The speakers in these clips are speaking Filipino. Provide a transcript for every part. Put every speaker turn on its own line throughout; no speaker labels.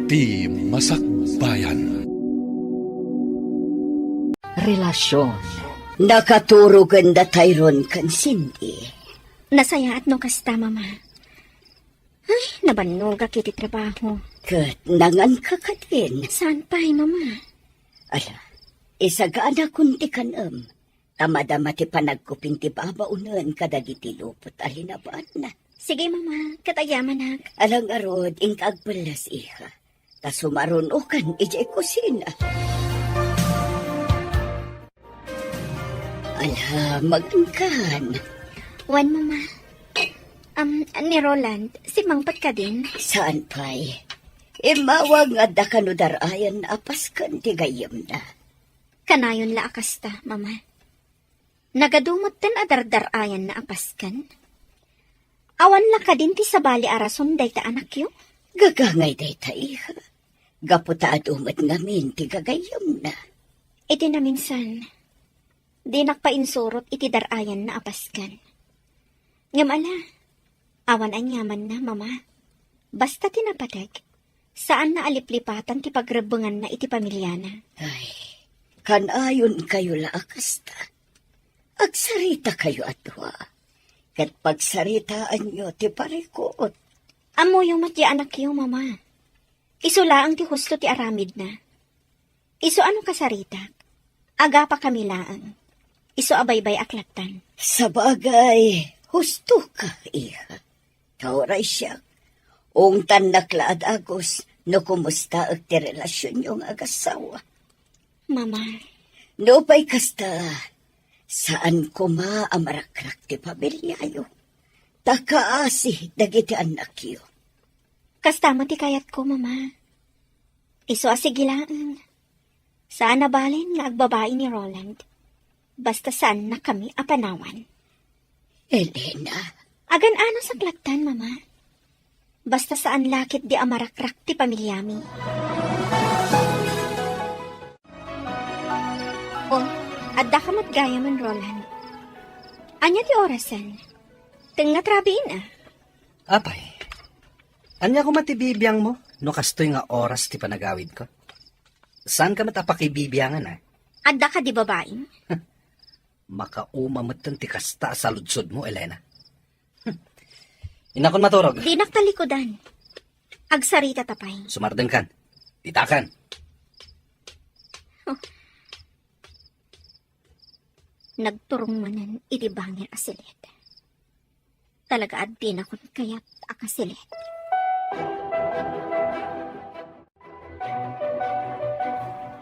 Iti Masakbayan.
Relasyon. Nakaturugan da tayron kan Cindy.
Nasaya at no kasta, mama. Ay, nabanog kiti trabaho.
Kat nangan ka ka din.
Saan pa'y, mama?
Ala, isagaan kunti kanam. Tamadama ti panagkuping ti babaunan kadagiti lupot alinabaan na.
Sige, mama. Katayaman hag.
Alang arod, ingkagbalas iha. Ta sumarunukan ijay kusina. Ala, magangkan.
Wan, mama. Ni Roland, si Mangpat ka din?
Saan pa'y? Imawag nga da kanudarayan apas kan ti gayam na.
Kanayon la akasta, mama. Nagadumot ten adardarayan na apaskan. Awan la ka din ti sabali arason day ta anak yo?
Gagangay day ta iha. Gaputa adumat ngamin ti gagayam na.
Iti na minsan, di nakpainsurot iti darayan na apaskan. Ngamala, awan anyaman na, mama. Basta tinapadag, saan na aliplipatan ti pagrebengan na iti pamilyana?
Ay, kanayon kayo la akasta. Agsarita kayo atwa. Kat pagsaritaan nyo ti parikot.
Amo yung matya anak yo, mama. Iso laang ti husto ti aramid na. Iso ano kasarita? Aga pa kami laang. Iso abaybay aklatan.
Sa bagay, husto ka, iha. Tauray siya. Ungtan naklaad agos, no kumusta ag ti relasyon yung agasawa.
Mama.
No pa'y kasta, saan ko amarakrak ti pamilyayo. Takaasi dagiti anak yo.
Kastama ti kayat ko, mama. Iso asigilaan. Saan nabalin nga agbabae ni Roland? Basta saan na kami apanawan.
Elena.
Agan-ano sa klatan, mama. Basta saan lakit di amarakrak ti pamilyami. Oh, adda ka matgaya man, Roland. Anya ti orasan? Tenga trabiin ah.
Apay, anya ko matibibiyang mo, no kastoy nga oras ti panagawid ko. Saan ka matapakibibyangan ah?
Adda ka di babaeng?
Makaumamatan ti kasta sa ludsod mo, Elena. Inakon maturog.
Di naktalikodan. Agsarita tapay.
Sumardeng kan. Titakan.
Nagturong manan iti bangir asilit. Talaga addi na kun kayat akasilit.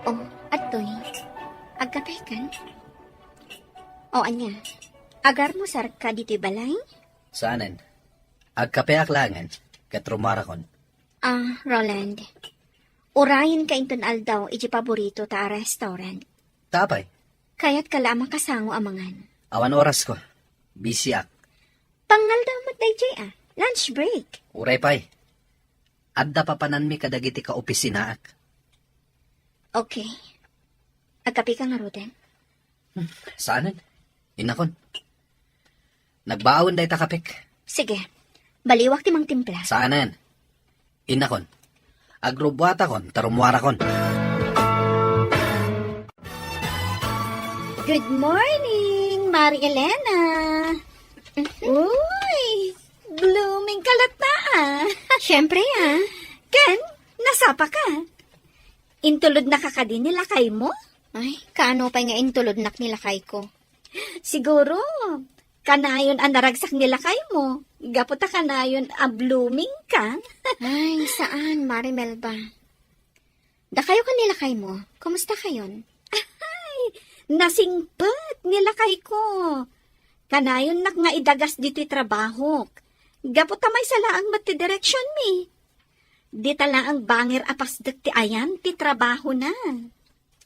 Oh, atoy. Agkapay kan? O anya, agar mo sarka dito'y balay?
Saanan? Agkape aklangan, kat rumarakon.
Roland. Urayin ka inton aldaw iti paborito ta restaurant.
Tapay,
Kaya't kala makasango amangan.
awan oras ko. Busy ak.
Pangal daw matday lunch break.
Uray pay. Adda papanan mi kadagiti ka opisina ak.
Okay. Agkapi ka nga roden.
Saanan? Inakon. Nagbaawon day takapik.
Sige. Baliwak ti mang timpla.
Saanan? Inakon. Agrobwata kon, tarumwara kon.
Good morning, Mari Elena.
Uy, blooming kalata
Siyempre
Ken, nasapa ka. Intulod na kakadin nila kay mo?
Ay, kaano pa nga intulod nak nila kay ko.
Siguro, kanayon ang naragsak nila kay mo. Gaputa kanayon ang blooming ka.
Ay, saan, Mari Melba? Da kayo kanila kay mo. Kumusta kayon?
Nasingpat nila kay ko. Kanayon nak nga idagas dito'y trabaho. Gaputa may salaang mati-direksyon mi. Di tala ang bangir apasdak ti ayan ti trabaho na.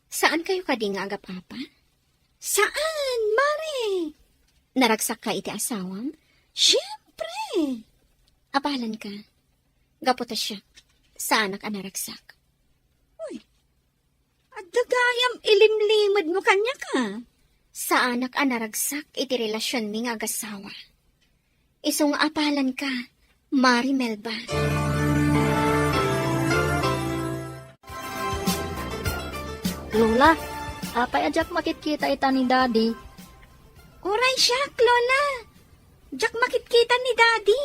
Saan kayo kadi nga agapapa?
Saan, Mare?
Naragsak ka iti asawam?
Siyempre.
Apalan ka. Gaputa siya. Saan ka naragsak?
At dagayam ilimlimad mo kanya ka.
Sa anak anaragsak iti relasyon mi nga agasawa. Isong apalan ka, Mari Melba.
Lola, apay ajak makikita ita ni Daddy.
Uray siya, Lola. Diyak makikita ni Daddy.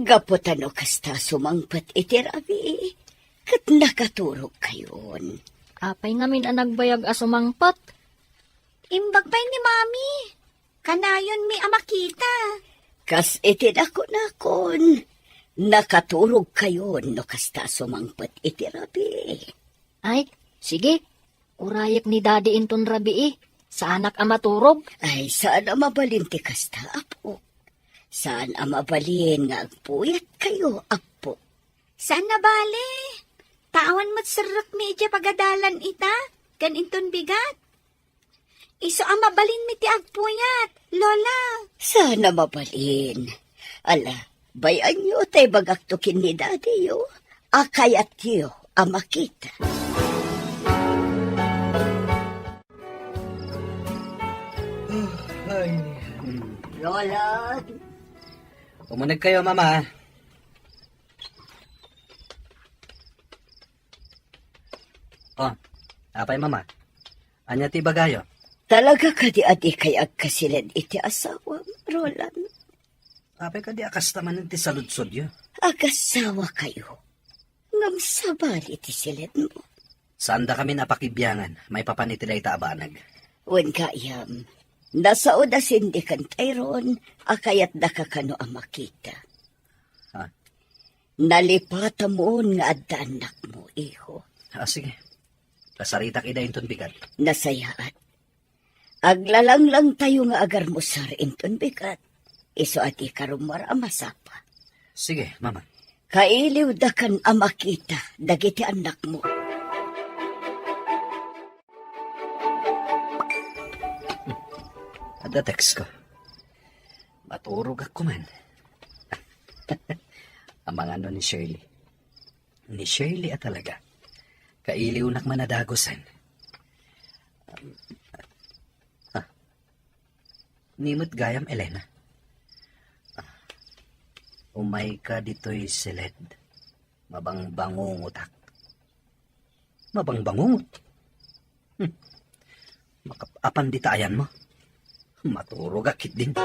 Gaputan o kasta sumangpat iti Rabi. Kat nakaturog kayon.
Apay ngamin ang nagbayag asumangpat.
Imbag pa ni Mami. Kanayon mi amakita.
Kas iti nakon. Nakaturog kayon no kasta sumangpat iti Rabi.
Ay, sige. Urayak ni Daddy inton rabi sa anak ang maturog.
Ay, saan ang mabalin ti kasta, apo? Saan ang mabalin nga agpuyat kayo, apo?
Saan na bale? Tawan mo't sarap mi iti pagadalan ita. Ganinton bigat. Iso ang mabalin mi ti agpuyat, Lola.
Saan ang mabalin? Ala, bayan nyo tay bagaktukin ni Daddy yo. Akayat yo ang makita.
Ay.
Lola,
Umunag kayo, Mama. Oh, apay, Mama. Anya ti bagayo?
talaga ka di adi kay agkasilid iti asawa, Roland.
Apay ka di akas naman ti saludsod yo.
Agasawa kayo. Ngam sabali ti silid mo.
Saan da kami napakibyangan, may papanitilay ta abanag.
Wen kayam, nasa oda sindikan tayron, akayat da kakano ang makita.
Ha?
Nalipata mo nga adda anak mo, iho.
Sige. Kasarita kida inton bigat.
Nasayaat. Aglalang lang tayo nga agar mo sar inton bigat. Iso ati karumar amasapa.
Sige, Mama.
Kailiw da kan amakita, dagiti anak mo.
Ada text ko. Maturog ako man. Ang mga ano ni Shirley. Ni Shirley talaga. Kailiw nak manadagosan. Nimot gayam, Elena. Umay ka dito'y silid. Mabangbangungutak. Mabangbangungot? Makapapan di tayan mo. Maturog akit din.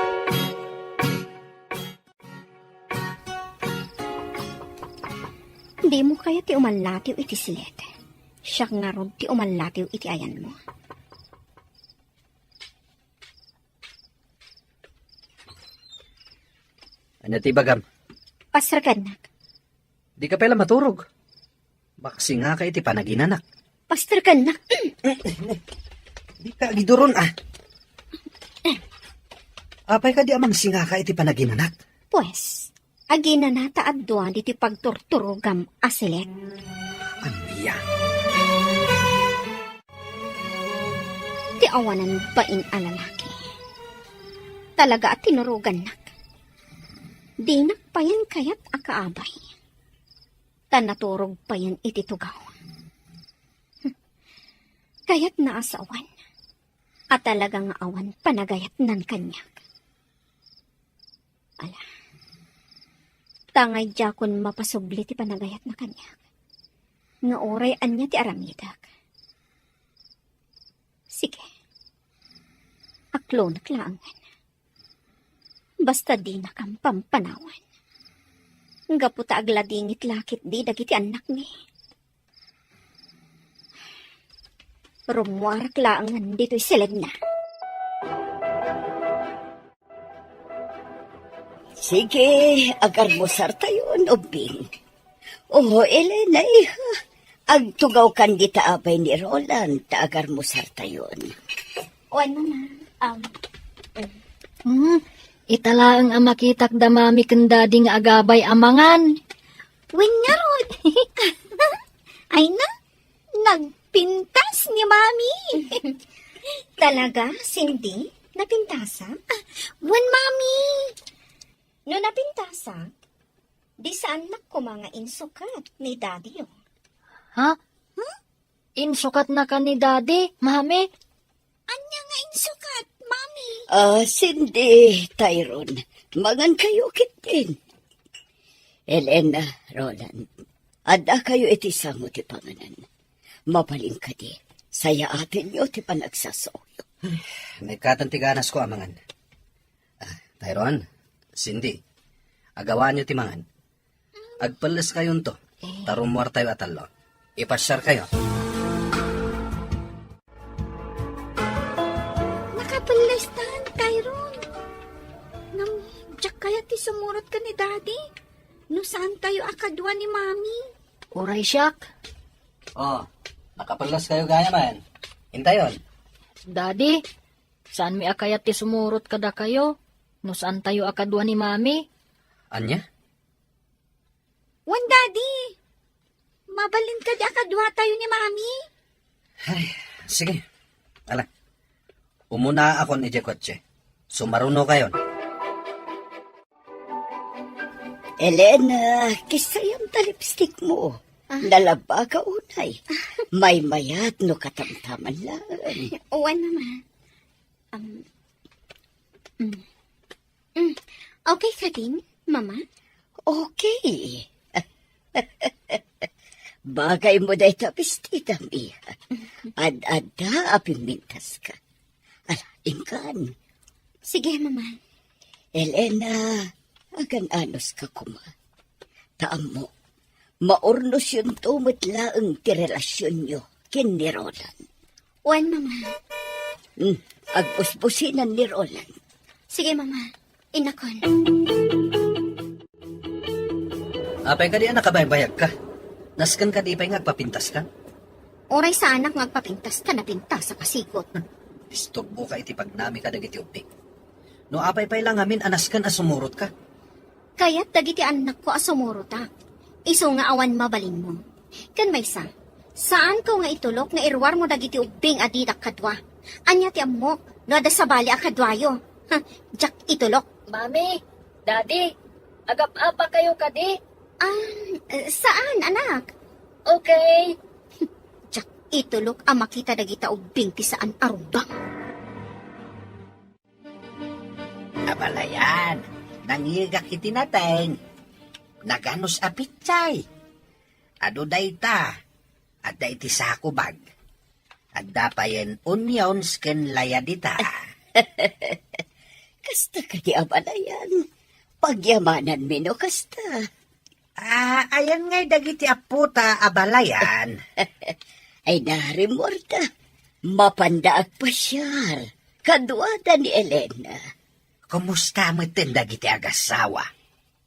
Di mo kaya ti umalatiw iti silet. Siyak nga rod ti umalatiw iti ayan mo.
Ano ti bagam?
Pasragan nak.
Di ka pala maturog. Baksi nga ka iti panaginanak.
Pasragan nak.
Di ka giduron Apay ka di amang singa ka iti panaginanak.
Pues, agina na taadwa iti pagturturugam asilet.
Aniya.
Ti awanan bain alalaki. Talaga at tinurugan nak. Di nakpayan kayat akaabay. Tanaturog pa yan iti tugaw. Kayat naasawan. At talagang awan panagayat nan kanyak. Ala. Tangay jakon mapasubli ti panagayat na kanyak. Nga oray anya ti aramidak. Sige. Aklo naklangan. Basta di na kang pampanawan. Gaputa agladingit lakit di dagiti anak ni. Rumuarak laangan dito'y silid na.
Sige, agar mo sar tayo, Obing. Oh, Elena, iha. Agtugaw kan di taabay ni Roland, agar mo sar tayo.
O ano na,
Italaang ang makitak da mami ken Daddy nga agabay amangan.
Wen nga rod. Ay na, nagpintas ni Mami.
talaga, Cindy? Napintasa?
Wen, Mami.
No napintasa, di saan nak ko mga insukat ni Daddy yun.
Ha? Insukat na ka ni Daddy, mami.
Anya nga insukat, Mami.
Cindy, Tyrone, mangan kayo kitin. Elena, Roland, ada kayo iti samo ti panganan. Mapaling ka di, Saya atin nyo ti panagsasoyo.
May katantiganas ko amangan. Tyrone, Cindy, agawan nyo timangan. Agpalas kayon to. Tarumwar tayo atalo. Ipasyar kayo.
Nakapalistan, Tyrone. Nang Jack kaya ti sumurot ka ni Daddy? No saan tayo akadwa ni Mami?
Uray siyak.
Nakapalas kayo gaya man. Hintayon.
Daddy, saan mi akayat ti sumurot kada kayo? No saan tayo akadwa ni Mami?
Anya?
Wan, Daddy. Mabalin ka di akadwa tayo ni Mami?
Sige. Ala. Umuna ako ni Jekotche. Sumaruno kayo.
Elena, kisayam ta lipstick mo. Nalaba ka unay. May mayat no katamtaman lang.
Wan, Mama. Okay ka din, Mama?
Okay. Bagay mo dahi tapistita, Mia. Ad-ada apimintas ka. Ala, ingkan.
Sige, Mama.
Elena, agan anos ka kuma. Taam mo, maurnos yun tumatlaang ti relasyon nyo kin ni Roland.
Wan, Mama.
Agbusbusinan ni Roland.
Sige, Mama. Inakon.
Apay ka diyan nakabaybayag ka. Naskan ka di pa'y ngagpapintas ka.
Oray sa anak ngagpapintas ka na pintas sa pasikot.
Istokbo ka iti pagnami ka dagiti upik. No apay pa'y lang amin anaskan asumurot ka.
Kaya't dagiti anak ko asumuro ta. Iso nga awan mabalin mo. Kan may saan ko nga itulok nga irwar mo dagiti ubing adidak kadwa. Anya ti amok, no ada sabali akadwayo. Jack itulok.
Mami, Daddy, agap-apa kayo kadi?
Saan, anak?
Okay.
Jack itulok ang makita dagita ubing ti saan arubang.
Abalayan, nangigak itinateng. Naganos apitsay. Ado dayta, at dayti sako bag. At dapayen onions ken layadita.
Kasta ka di abalayan. Pagyamanan mi no kasta.
Ayan ngay dagiti aputa abalayan.
Ay narimorta. Mapandaag pasyar. Kadwada ni Elena.
Kumusta mo tin dagiti agasawa?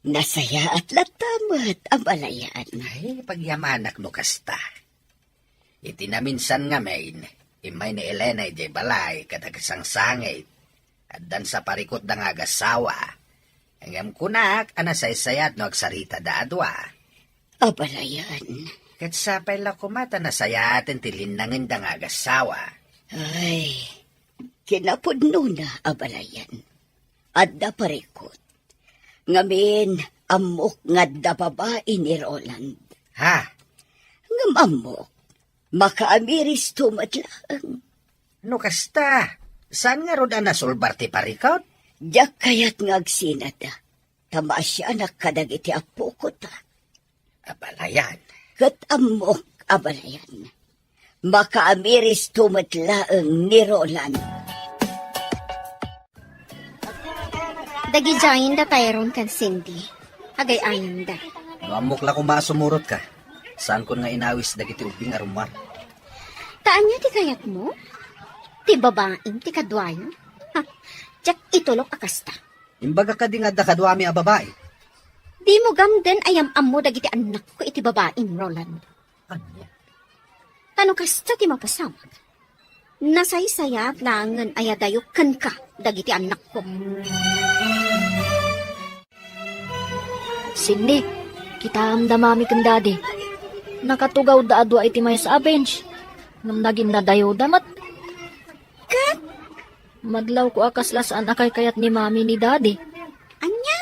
Nasaya at latamat abalayan.
Ay, pagyamanak no kasta. Iti na minsan nga main, imay ni Elena iti balay kadagasang sangit. At dan sa parikot ng agasawa. Hanggang kunak, anasaysayat no agsarita da adwa.
Abalayan.
Kat sapay la kumata nasayatin tilinangin da nga agasawa.
Ay, kinapudno na abalayan. Adda parikot. Ngamin, amok nga da babae ni Roland.
Ha?
Ngam amok, makaamiris tumatlang.
No kasta, saan nga roda nasulbar ti parikot?
Diyak kayat ngagsinada. Tama siya nakadagiti apo ko ta.
Abalayan.
Kat amok abalayan. Makaamiris tumatlaang ni Roland.
Dagijayin da Tyrone kan Cindy. Agayayin da.
No amok la kung maasumurot ka. Saan ko nga inawis dagiti ubing arumar.
Taan niya ti kayat mo? Ti babaeng ti kadwayo? Jack itulok akasta.
Imbaga ka di nga da kadwami a babae.
Di mo gamden ayam amo dagiti anak ko iti babaeng Roland.
Anya?
Tano kasta ti mapasawag. Nasaysayat langan ayadayok kan ka dagiti anak ko.
Cindy, kita am damami kan Daddy. Nakatugaw da adwa iti may sa bench. Nang naging nadayo damat. Madlaw ko akas lasaan akay kayat ni Mami ni Daddy.
Anya?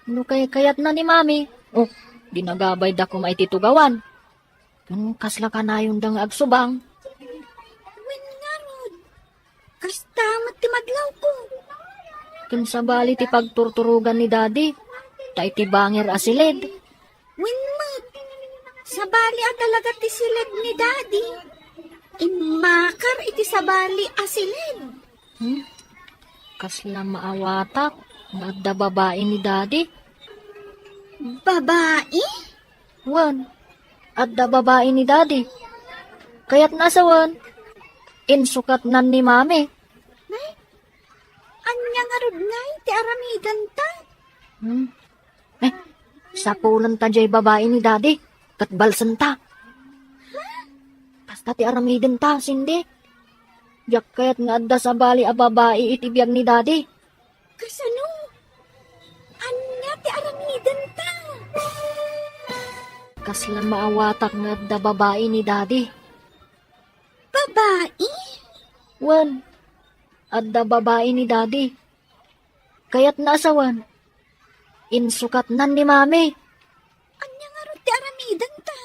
No kay kayat na ni Mami. Oh, dinagabay da ko maititugawan. Kasla ka na yung dang agsubang.
Wen nga rod. Kasta ti madlaw ko.
Kun sa bali ti pagturturugan ni Daddy. Ta iti banger asilid.
Wen mat. Sa bali at talaga ti silid ni Daddy. Inmakar iti sabali asilid.
Kasla maawatak, nga adda babae ni daddy.
Babae?
Wan, adda babae ni daddy. Kaya't nasa wan, insukat nan ni mami.
Anya nga rod nga iti aramidan ta.
Sapulan ta jay babae ni daddy, kat balsan ta. Kasta ti aramiden ta, sindi. Jak kaya't nga adda sa bali a babae iti biyag ni daddy.
Kasano? Anya ti aramidan ta.
Kasla maawatak nga adda babae ni daddy.
Babae?
Wan, adda babae ni daddy. Kaya't naasawan, insukat nan ni mami.
Anya nga rod ti aramidan ta.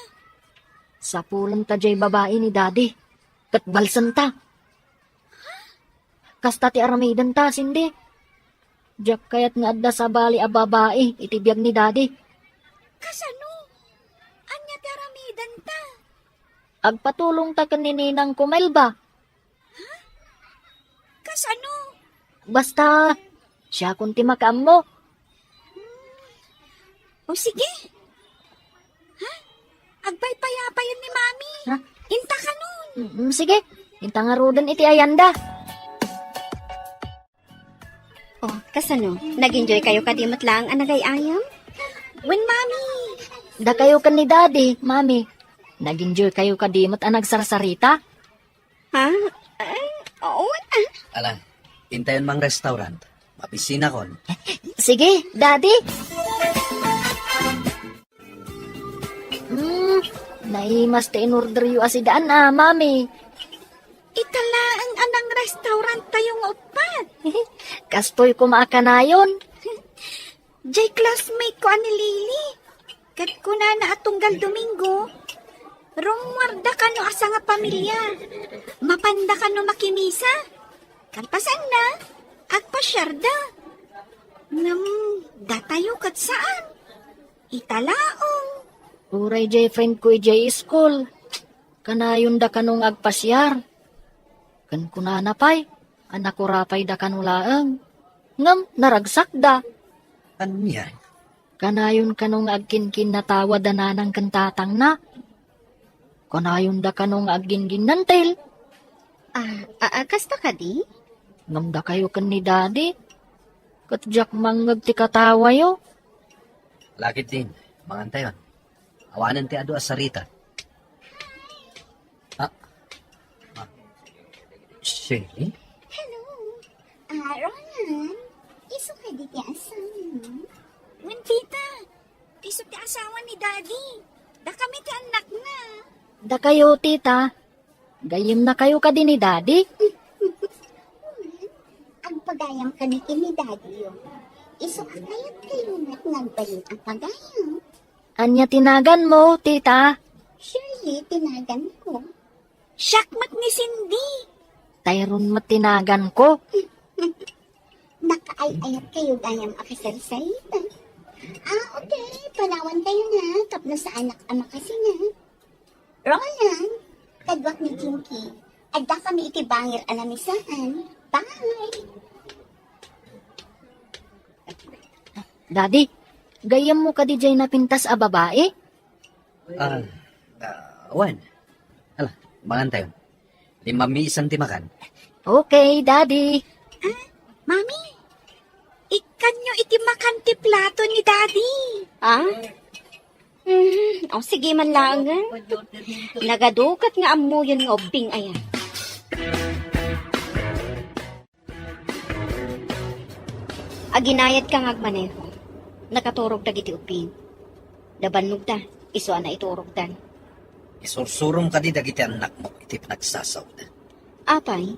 Sapulan ta jay babae ni daddy, kat balsan ta. Kasta ti aramidan ta, sindi. Jak kaya't nga adda sa bali a babae, iti biyag ni daddy.
Kasano? Anya ti aramidan ta.
Agpatulong ta kanininang kumelba.
Kasano?
Basta, siya kunti makaam mo.
O sige. Ha? Agpaypayapayan ni mami.
Ha?
Inta ka nun.
Sige, inta nga rodan iti ayanda.
Oh, kasano? Nag-enjoy kayo kadimot lang ang nagayayam?
When mami.
Da kayo kan ni daddy, mami. Nag-enjoy kayo kadimot ang nagsarsarita?
Ha? Ay, oo na.
Alang, intayon mang restaurant. Mapisina kon.
Sige, daddy. Naimas te in-order yu asidaan mami.
Itala ang anang restaurant tayong upat.
Kastoy kumaakanayon.
Jay classmate ko ani Lily. Kat kuna na atunggal Domingo. Rongwarda ka no asa nga pamilya. Mapanda ka no makimisa. Kalpasan na. Agpasyarda. Datayo kat saan? Italaong.
Uray jay friend ko jay school. Kanayon da kanong agpasyar. Kan kunana pay. Anak ko rapay da kanulaang. Ngam, naragsak da.
Anya?
Kanayon kanong agkinkin na tawa da nanang kantatang na. Kanayon da kanong agingin nantel.
Kasta ka di?
Ngam da kayo kan ni daddy. Katjak mangag ti katawa yo.
Lakit din, mangantayon. Awanan ti ado asarita. Shelly?
Ronan, iso ka di ti asawa. Wen tita, iso ti asawa ni Daddy. Da kami ti anak na.
Da kayo tita. Gayem na kayo ka din ni daddy.
Ang pagayam ka ni Daddy yun. Iso ka kayat kayo na't nagbalin ang pagayam.
Anya tinagan mo, tita.
Surely, tinagan ko. Shakmat ni Cindy.
Tayron matinagan ko.
Nakaay-ayat kayo gayam akasalsalita. Okay. Panawan kayo na. Tapno sa anak ama kasi na. Roland, kadwak ni Jinky. Adda kami itibangir alamisaan. Bye!
Daddy, gayam mo ka di jay na pintas a babae?
Wan. Hala, mangantayon. 5 isang timakan.
Okay, daddy.
Mami, ikanyo iti makanti plato ni Daddy.
Sige man lang. Nagadukat nga amo yun nga obing ayan. Aginayad ka nga agmaneho. Nakaturog dagiti uping. Dabanog da, iso na iturog dan.
Isursurom ka di dagiti anak mo iti pinagsasaw na.
Apay,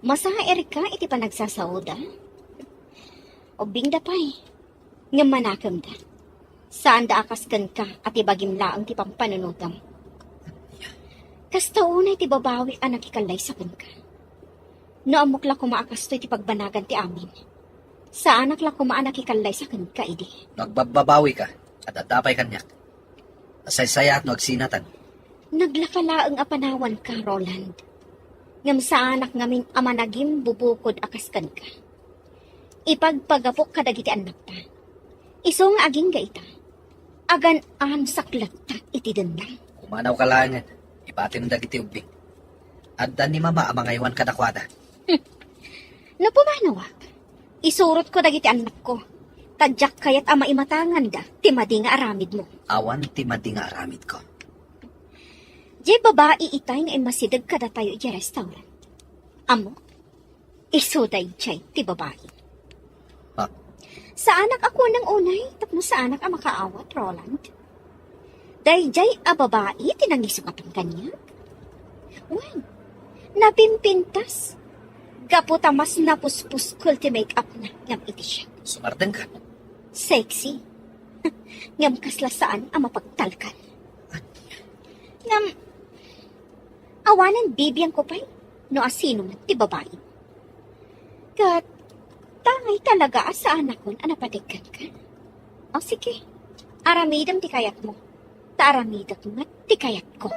masaha Erika iti pa nagsasawda. Obing da pay, nga manakam da. Saan da akaskan ka at ibagim laang ti pampanunutam. Kasta unay ti babawi anak ikalay sa ka. Naamok la kumaakas to iti pagbanagan ti amin. Sa anak la kumaanak ikalay sa ka idi.
Nagbabawi ka at adapay kanyak. Asaysaya at nagsinatan.
Naglakalaang apanawan ka, Roland. Ngam sa anak ngamin ama nagim bubukod akas kan ka. Ipagpagapok kadagiti anak ta. Iso nga aging gaita. Agan saklat ta iti dendang.
Kumanaw ka lang yan. Ipatim dagiti ubing. Addan ni mama ang mga iwan kadakwada.
No pumanawak. Isurot ko dagiti anak ko. Tadyak kayat ama imatangan da. Timadi nga aramid mo.
Awan ti madi nga aramid ko.
Di babae itay nga imasidag kada tayo iti restaurant. Amo, isuday chay ti babae.
Ha?
Sa anak ako ng unay, tapno sa anak ang makaawat, Roland. Dayjay a babae, tinangisukatan kanya. Wen, napimpintas. Gaputa mas napuspus kulti make-up na, ngam iti siya.
Sumarteng ka.
Sexy. Ngam kaslasaan ang mapagtalkan. Ngam, awanan bibiyang ko pa'y, no asino man ti babae. Kat, tangay talaga sa anak ko na napatikan ka. O sige, aramidam ti kayat mo. Taaramidak mo ti kayat ko.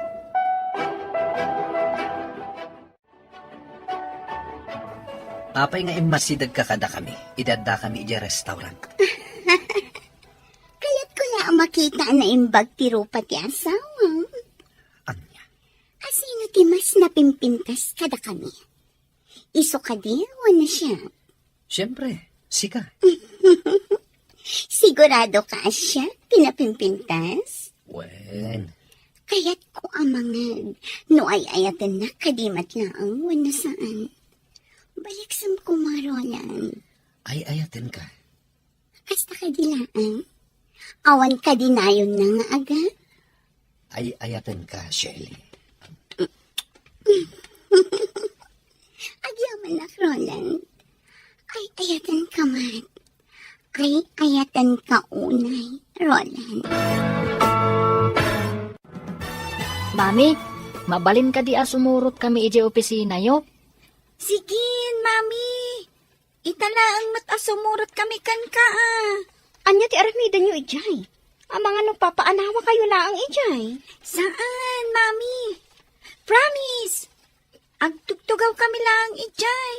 Apay nga imasidag ka kada kami. Idadda kami iti restaurant.
Kaya't ko na makita na imbag ti rupa ti asawa.
Anya?
Asino ti mas napimpintas kada kami? Iso ka di, wala siya.
Siyempre, sika.
Sigurado ka siya, pinapimpintas?
Wen.
Kaya't ko amangag, no ay ayatan na kadimat lang, wala saan. Balik sa kumarolan.
Ay ayatin ka.
Hasta kadilaan. Awan ka dinayon na nga aga.
Ay ayatin ka, Shelly.
Agyaman na, Roland. Ay ayatan ka, Mat. Ay ayatan ka unay, Roland.
Mami, mabalin ka di sumurot kami iti opisina yo.
Sige, mami. Itala ang matasumurot kami kan ka
Anya ti aramida nyo ijay. Ang mga nagpapaanawa kayo laang ijay.
Saan, mami? Promise. Agtugtugaw kami lang ijay.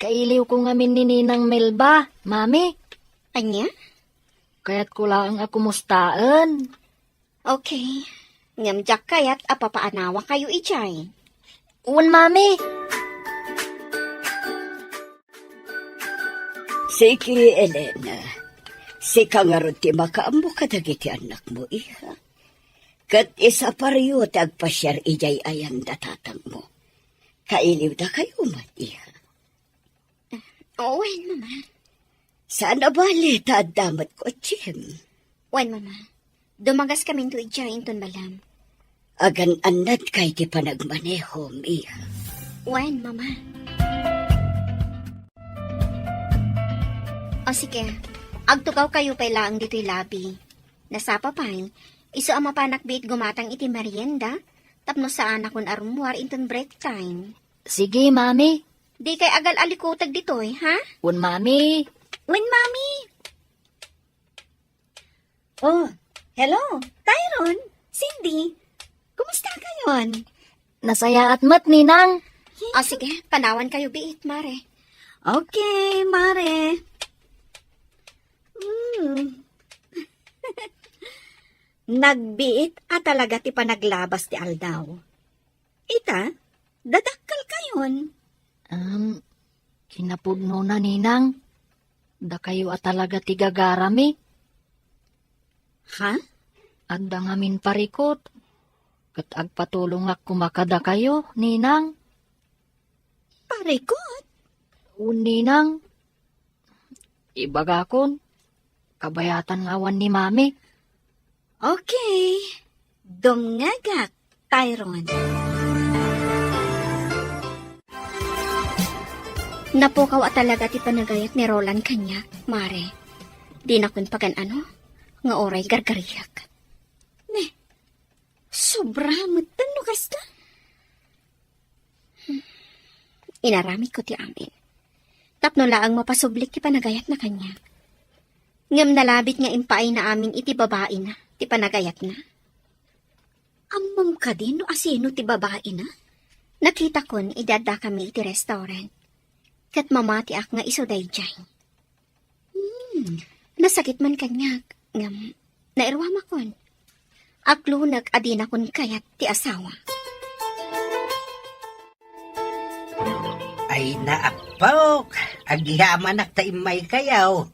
Kailiw ko ngamin ni Ninang Melba, mami.
Anya?
Kaya't ko lang akumustaan.
Okay. Ngamjak kayat apapaanawa kayo ijay.
Un, mami.
Sige, Elena. Sika nga ron ti makaambo ka dagiti anak mo, iha. Kat isa pariyo tagpasyar ijay ayan datatang mo. Kailiw da kayo man, iha.
Wen, mama.
Sana bali damat ko, Jim.
Wen, mama. Dumagas kami to ijay inton malam.
Agan anad kay ti panagmaneho, iha.
Wen, mama. O sige, agtugaw kayo pa'y laang dito'y labi. Nasapa pa'y, iso ang mapanak bit gumatang iti merienda, tapno sa anak kon arumwar inton break time.
Sige, mami.
Di kay agal alikutag dito'y, ha?
Un, mami.
When, mami?
Oh,
Hello, Tyron, Cindy. Kumusta kayon?
Nasaya at mat, Ninang.
O sige, panawan kayo biit, mare.
Okay, mare. Nagbiit talaga ti panaglabas ti Aldaw. Ita, dadakkel kayon.
Kinapudno na, Ninang. Da kayo talaga ti gagarami.
Ha?
Adda ngamin parikot. Kat agpatulong ak kumakada kayo, Ninang.
Parikot?
Un, Ninang. Ibagakon. Kabayatan ngawan ni Mami.
Okay. Dumngagak, Tyron.
Napukaw talaga ti panagayat ni Roland kanya, mare. Di na kun pagan ano, nga oray gargariyak.
Sobra matan no kasta.
Inarami ko ti amin. Tapno laang mapasublik ti panagayat na kanya. Ngam nalabit nga impay na amin iti babae na, ti panagayat na.
Amam ka din no asino ti babae na?
Nakita kon idada kami iti restaurant. Kat mamati ak nga iso dayjay. Nasakit man kanyak. Ngam, nairwama kon. Aklunag adina kon kayat ti asawa.
Ay naapok, agyaman ak taimay kayaw.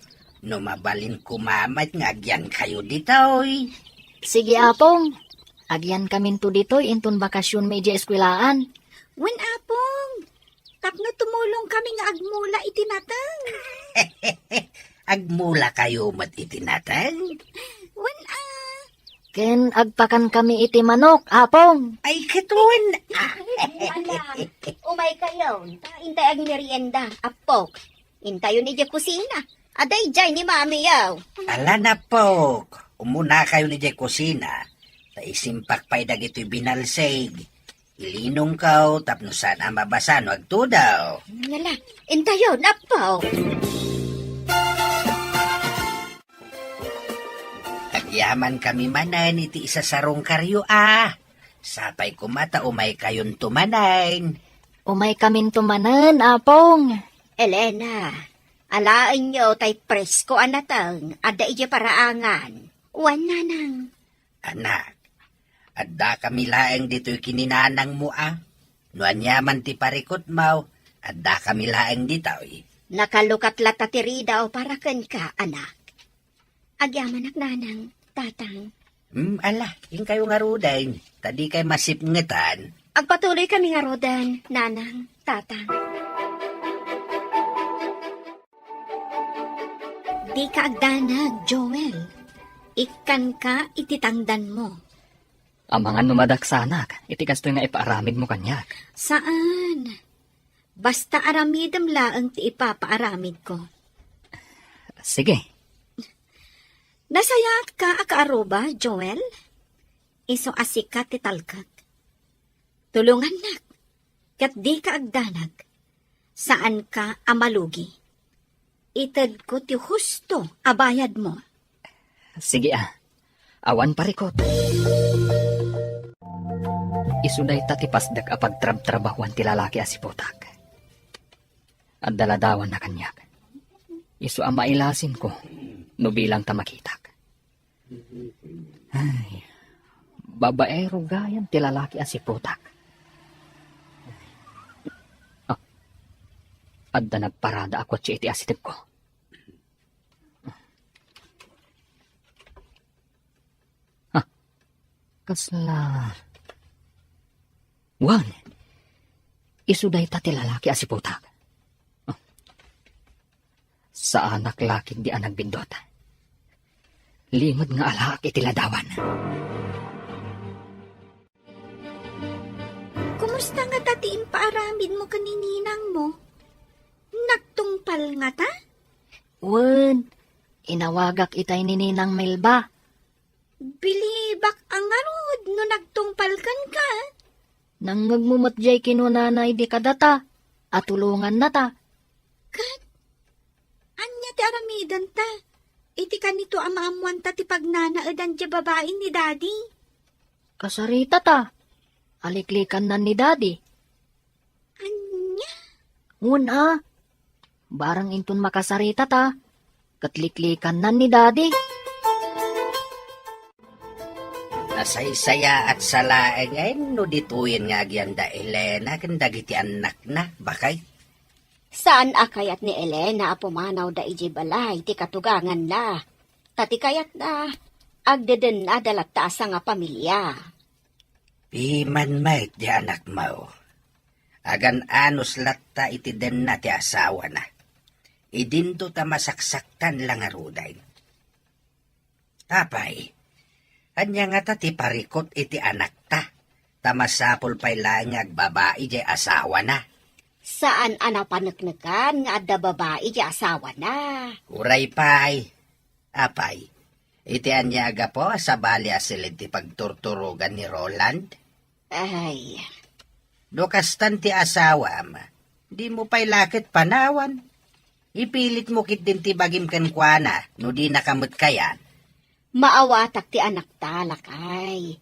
No mabalin kumamat nga agyan kayo ditoy.
Sige apong, agyan kamin to ditoy intun bakasyon may eskwelaan.
Wen apong, tapno tumulong kami nga agmula itinatang.
Agmula kayo mat itinatang.
Wen
Ken agpakan kami iti manok, apong.
Ay katuan.
Anak, umay kayo. Intay ang merienda. Apok. Intayo ni Diya kusina. Aday jay ni mami yaw.
Ala na po, umuna kayo ni Jay kusina. Taisimpak pa'y dagito'y binalsig. Ilinong kaw, tapno sana mabasano agtudaw.
Ngala, intayo, napaw.
Agyaman kami manan iti isa sarong karyo Sapay kumata umay kayon tumanain.
Umay kamin tumanan, apong.
Elena, alaan nyo tay presko anatang. Ada iya paraangan. Wan nanang.
Anak, adda kami laeng dito'y kininanang mo Nuan yaman ti parikot mau, adda kami laeng dito'y.
Nakalukat latatirida o parakan ka, anak. Agyaman ak nanang, tatang.
Ala, yung kayo nga rudain. Tadi kay masipngetan.
Agpatuloy kami nga rodan, nanang, tatang. Di ka agdanag, Joel. Ikan ka ititangdan mo.
Amangan numadaksanak, itikas to nga ipaaramid mo kanyak.
Saan? Basta aramidam laang ti ipapaaramid ko.
Sige,
Nasayat ka akaaruba, Joel? Iso asika ti talkak. Tulungan nak, kat di ka agdanag. Saan ka amalugi? Itad ko ti husto abayad mo.
sige Awan parikot. Isuday tatipasdak apag trab-trabahuan ti lalaki asipotak. At daladawan na kanyak. Isu ang mailasin ko, no bilang tamakitak. Ay, babaero gayan ti lalaki asipotak. Adda nagparada ako at iti asitip ko. Kasla. Wan. Isuday ta ti lalaki asipotak. Sa anak laking di anak bindot. Limod nga alak iti ladawan.
Kumusta nga tatiin paaramid mo kanininang mo? Nagtungpal nga ta?
Wen, inawagak itay ni Ninang Melba.
Bilibak ang arod no nagtungpalkan ka.
Nang magmumatjay kinunanay di kadata, at tulungan na ta.
Anya ti aramidan ta. Iti kanito amaamuan ta ti pagnanaadan ti babae ni daddy.
Kasarita ta. Aliklikan na ni daddy.
Anya?
Una, barang intun makasarita ta. Katliklikan na ni daddy.
Nasaysaya at salaeng ay no dituyin nga agyanda Elena kanda giti anak na bakay.
Saan akayat ni Elena apumanaw da iji balay ti katugangan na. Tati kayat na agdeden na dalat taasa nga pamilya.
Piman may di anak mo. Agan anos latta iti den na ti asawa na. Idinto ta masaksaktan lang aruday. Tapay, anya nga ta ti parikot iti anak ta. Tamasapol pa'y lang agbabae di asawa na.
Saan anapanagnagan nga adda babae di asawa na.
Uray pa'y. Apay, iti anya aga po sa bali asilid ti pagturturugan ni Roland.
Ay,
Dokastan ti asawa ma. Di mo pa'y lakit panawan. Ipilit mo kit din ti bagim kenkwana no di nakamot kayan.
maawatak ti anak talakay.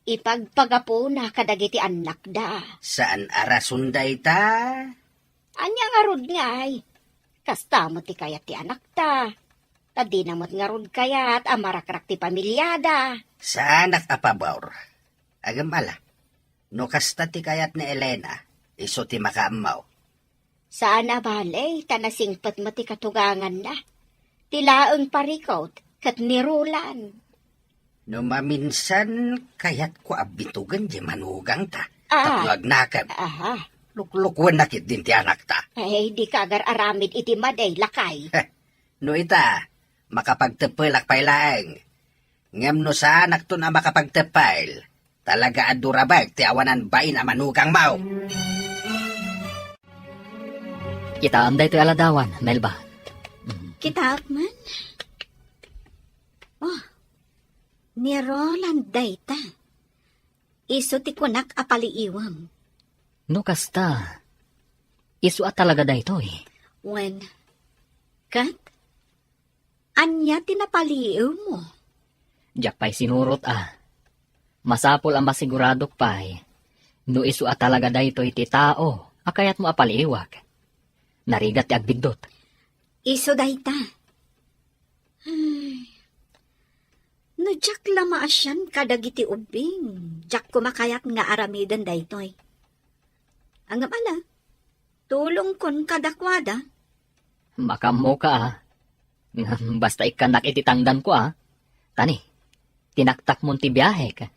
Ipagpagapo na kadagiti anak da.
Saan arasunday ta?
Anya nga rod nga ay. Kasta mo ti kayat ti anak ta. Tadi namot nga rod kayat amarakrak ti pamilyada.
Sa anak apabawr. Agam ala. No kasta ti kayat ni Elena, iso ti makaamaw.
Saan abalay tanasingpat mo ti katugangan na. Tilaang parikot kat nirulan.
No maminsan kayat ko abitugan di manugang ta.
Ah.
Tapno agnakan.
Aha.
Luklukwan nakit din ti anak ta.
Ay, di kagar aramid iti maday lakay.
No ita, makapagtepelak pailaeng. Ngem no sa anak to na makapagtepel, talaga adurabag ti awanan bain a manugang mau.
Kita amday to aladawan, Melba.
Kita man. Oh, ni Roland dayta. Iso ti kunak apaliiwam.
No kasta, isu at talaga da ito eh.
When, kat, anya tinapaliiw mo.
Diyak pa'y sinurot Masapol ang masiguradok pa'y. No isu at talaga da ito iti tao, akayat mo apaliiwag. Narigat ti agbigdot.
Iso dayta. Ay, no jak lama asyan kadagiti ubing. Jak kumakayat nga aramidan daytoy. Ang amala, tulong kon kadakwada.
Makamo ka Basta ikanak ititangdan ko Tani, tinaktak mo ti biyahe ka.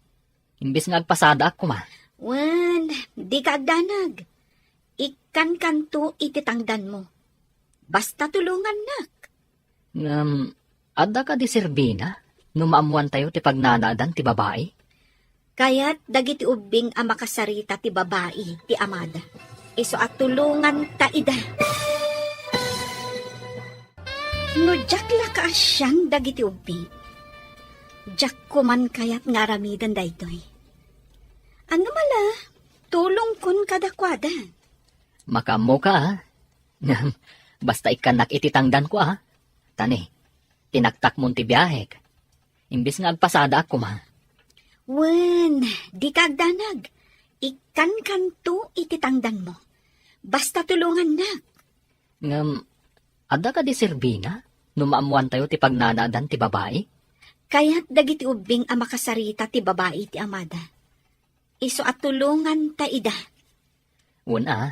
Imbis nga agpasada ako
Wan, di ka agdanag. Ikan kanto ititangdan mo. Basta tulungan nak.
Adda ka di Serbina? Numaamuan tayo ti pagnanaadan ti babae?
Kaya't dagiti ubing ang makasarita ti babae ti amada. Iso at tulungan ta ida. No jak la ka asyang dagiti ubing. Jak kuman kayat nga aramidan daytoy. Ano mala, tulong kun kadakwada.
Makamo ka Basta ikanak ititangdan ko Tani, tinaktak mo ti biyahe ka. Imbis nga agpasada ako
Wen, di ka agdanag. Ikan kanto ititangdan mo. Basta tulungan nak.
Adda ka di Serbina? Numaamuan tayo ti pagnanaadan ti babae?
Kaya't dagiti ubing ang makasarita ti babae ti amada. Iso at tulungan ta ida.
Una,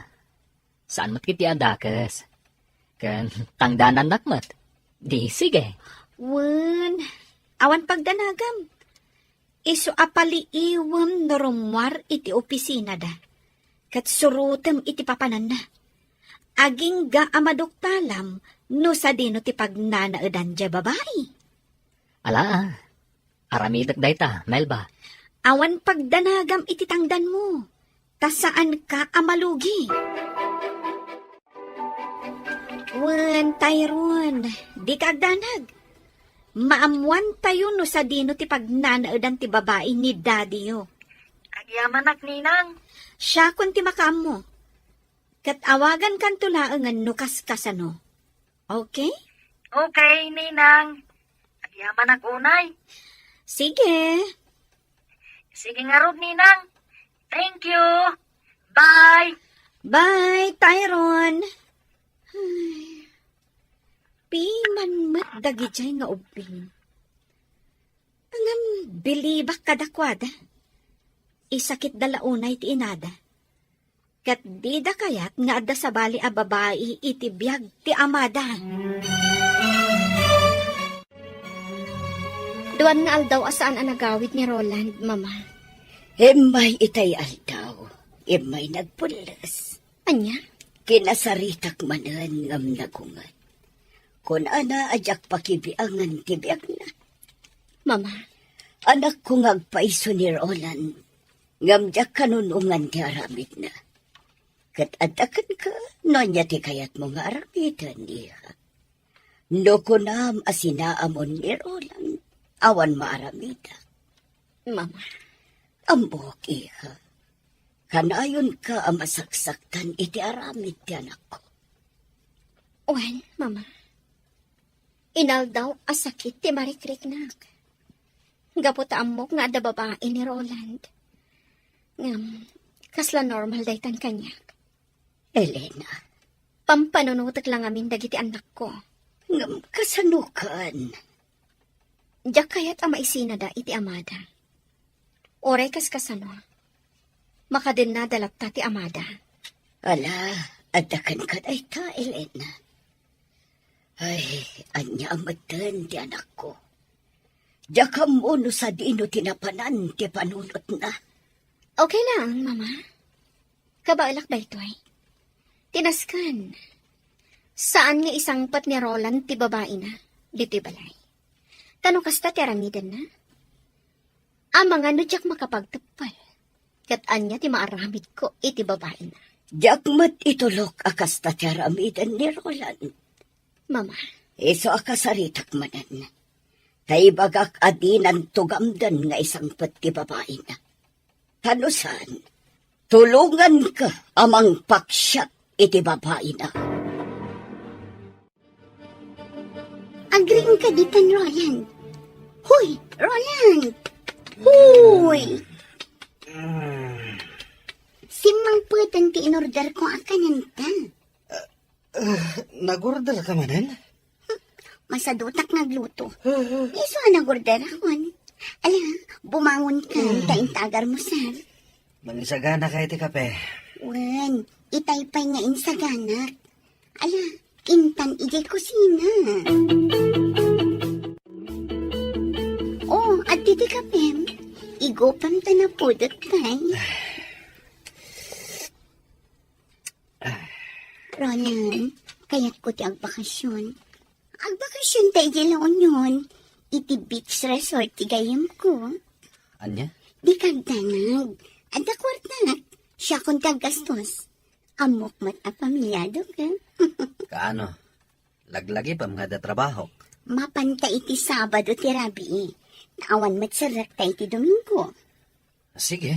saan mat kiti adakas? Kan tangdanan nakmat. Di sige.
Wen, awan pagdanagam. Iso apaliiwam no rumwar iti opisina da. Kat surutem iti papanan na. Aging ga amadoktalam no sa dino ti pagnanaadan dya babae.
Ala, aramidak dayta, Melba.
Awan pagdanagam iti tangdan mo. Ta saan ka amalugi? Wen, Tyrone, di ka agdanag. Maamuan tayo no sa dino ti pagnanaadan ti babae ni daddy yo.
Agyaman ak ninang.
Siya kun ti makam mo. Kat awagan kan tulaangan no kaskasano. Okay?
Okay, ninang. Agyaman ak unay.
Sige.
Sige nga rod, ninang. Thank you. Bye.
Bye, Tyrone. Piman mat dagijay nga ubing. Angam bilibak kadakwada. Isakit dalaunay ti inada. Kat dida kayat nga adda sa bali a babae iti biyag ti amada.
Duan nga aldaw asaan ang nagawit ni Roland, Mama.
May itay aldaw. May nagpulas.
Anya?
Kinasaritak manan ngam nagungat. Kung ana ajak pakibiangan tibiyag na.
Mama,
Anak ko ngagpaiso ni Roland. Ngam jak kanunungan ti aramid na. Kat adakan ka, no niya ti kayat mo nga aramidan niya. No ko nam asinaamon ni Roland. Awan maaramida.
Mama,
Ambok iha. Kanayon ka ang masaksaktan iti aramid ti anak ko.
Mama. Inaldaw asakit ti marikrik nak. Gaputa amok nga da babae ni Roland. Ngam, kasla normal daytan kanya.
Elena,
Pampanunutak lang amin dagiti anak ko.
ngam kasanukan.
Diyak kayat ama isina da iti amada. Oray kas kasano. Makadin na dalapta ti amada.
Ala, adakan ka dayta, Elena. Ay, anya amatan ti anak ko. Diyaka mo no sa dino tinapanan ti panunot na.
Okay lang, mama. Kabaalak ba ito ay? Tinaskan. Saan nga isang pat ni Roland ti babae na? Dito balay. Tanong kasta ti aramidan na? Ang mga nudyak makapagtapal. Kat anya ti maaramid ko iti babae na.
Diyakmat itulok akas ta ti aramidan ni Roland.
Mama,
Iso akasaritak manan. Kay bagak adinan tugamdan nga isang pat ti babae na. Tanusan, tulungan ka amang paksyat iti babae na.
Agring ka ditan, Roland. Hoy, Roland! Hoy! Simang puwedeng ti inorder ko akananta.
Nag-order ka manan?
Masadutak nagluto. Iso nagorder akon. Ala, bumangon ka, taintagar mo, sir.
Mangisagana ka iti kape.
Wan, itaypay nga insaganak. Ala, intan ijay kusina. Oh, at titi kapem. Igopam ta na pudot tay. Ronan, kaya't ko ti agbakasyon. Agbakasyon tayo jalaon yun. Iti beach resort ti gayam ko.
Anya?
Di kagdanag. At akwarta, siya kung tagastos. Amok mat a pamilyado ka.
Kaano? Laglagi pa mga trabaho.
Mapanta iti Sabado ti Rabi. Naawan mat sarak ta iti Domingo.
Sige.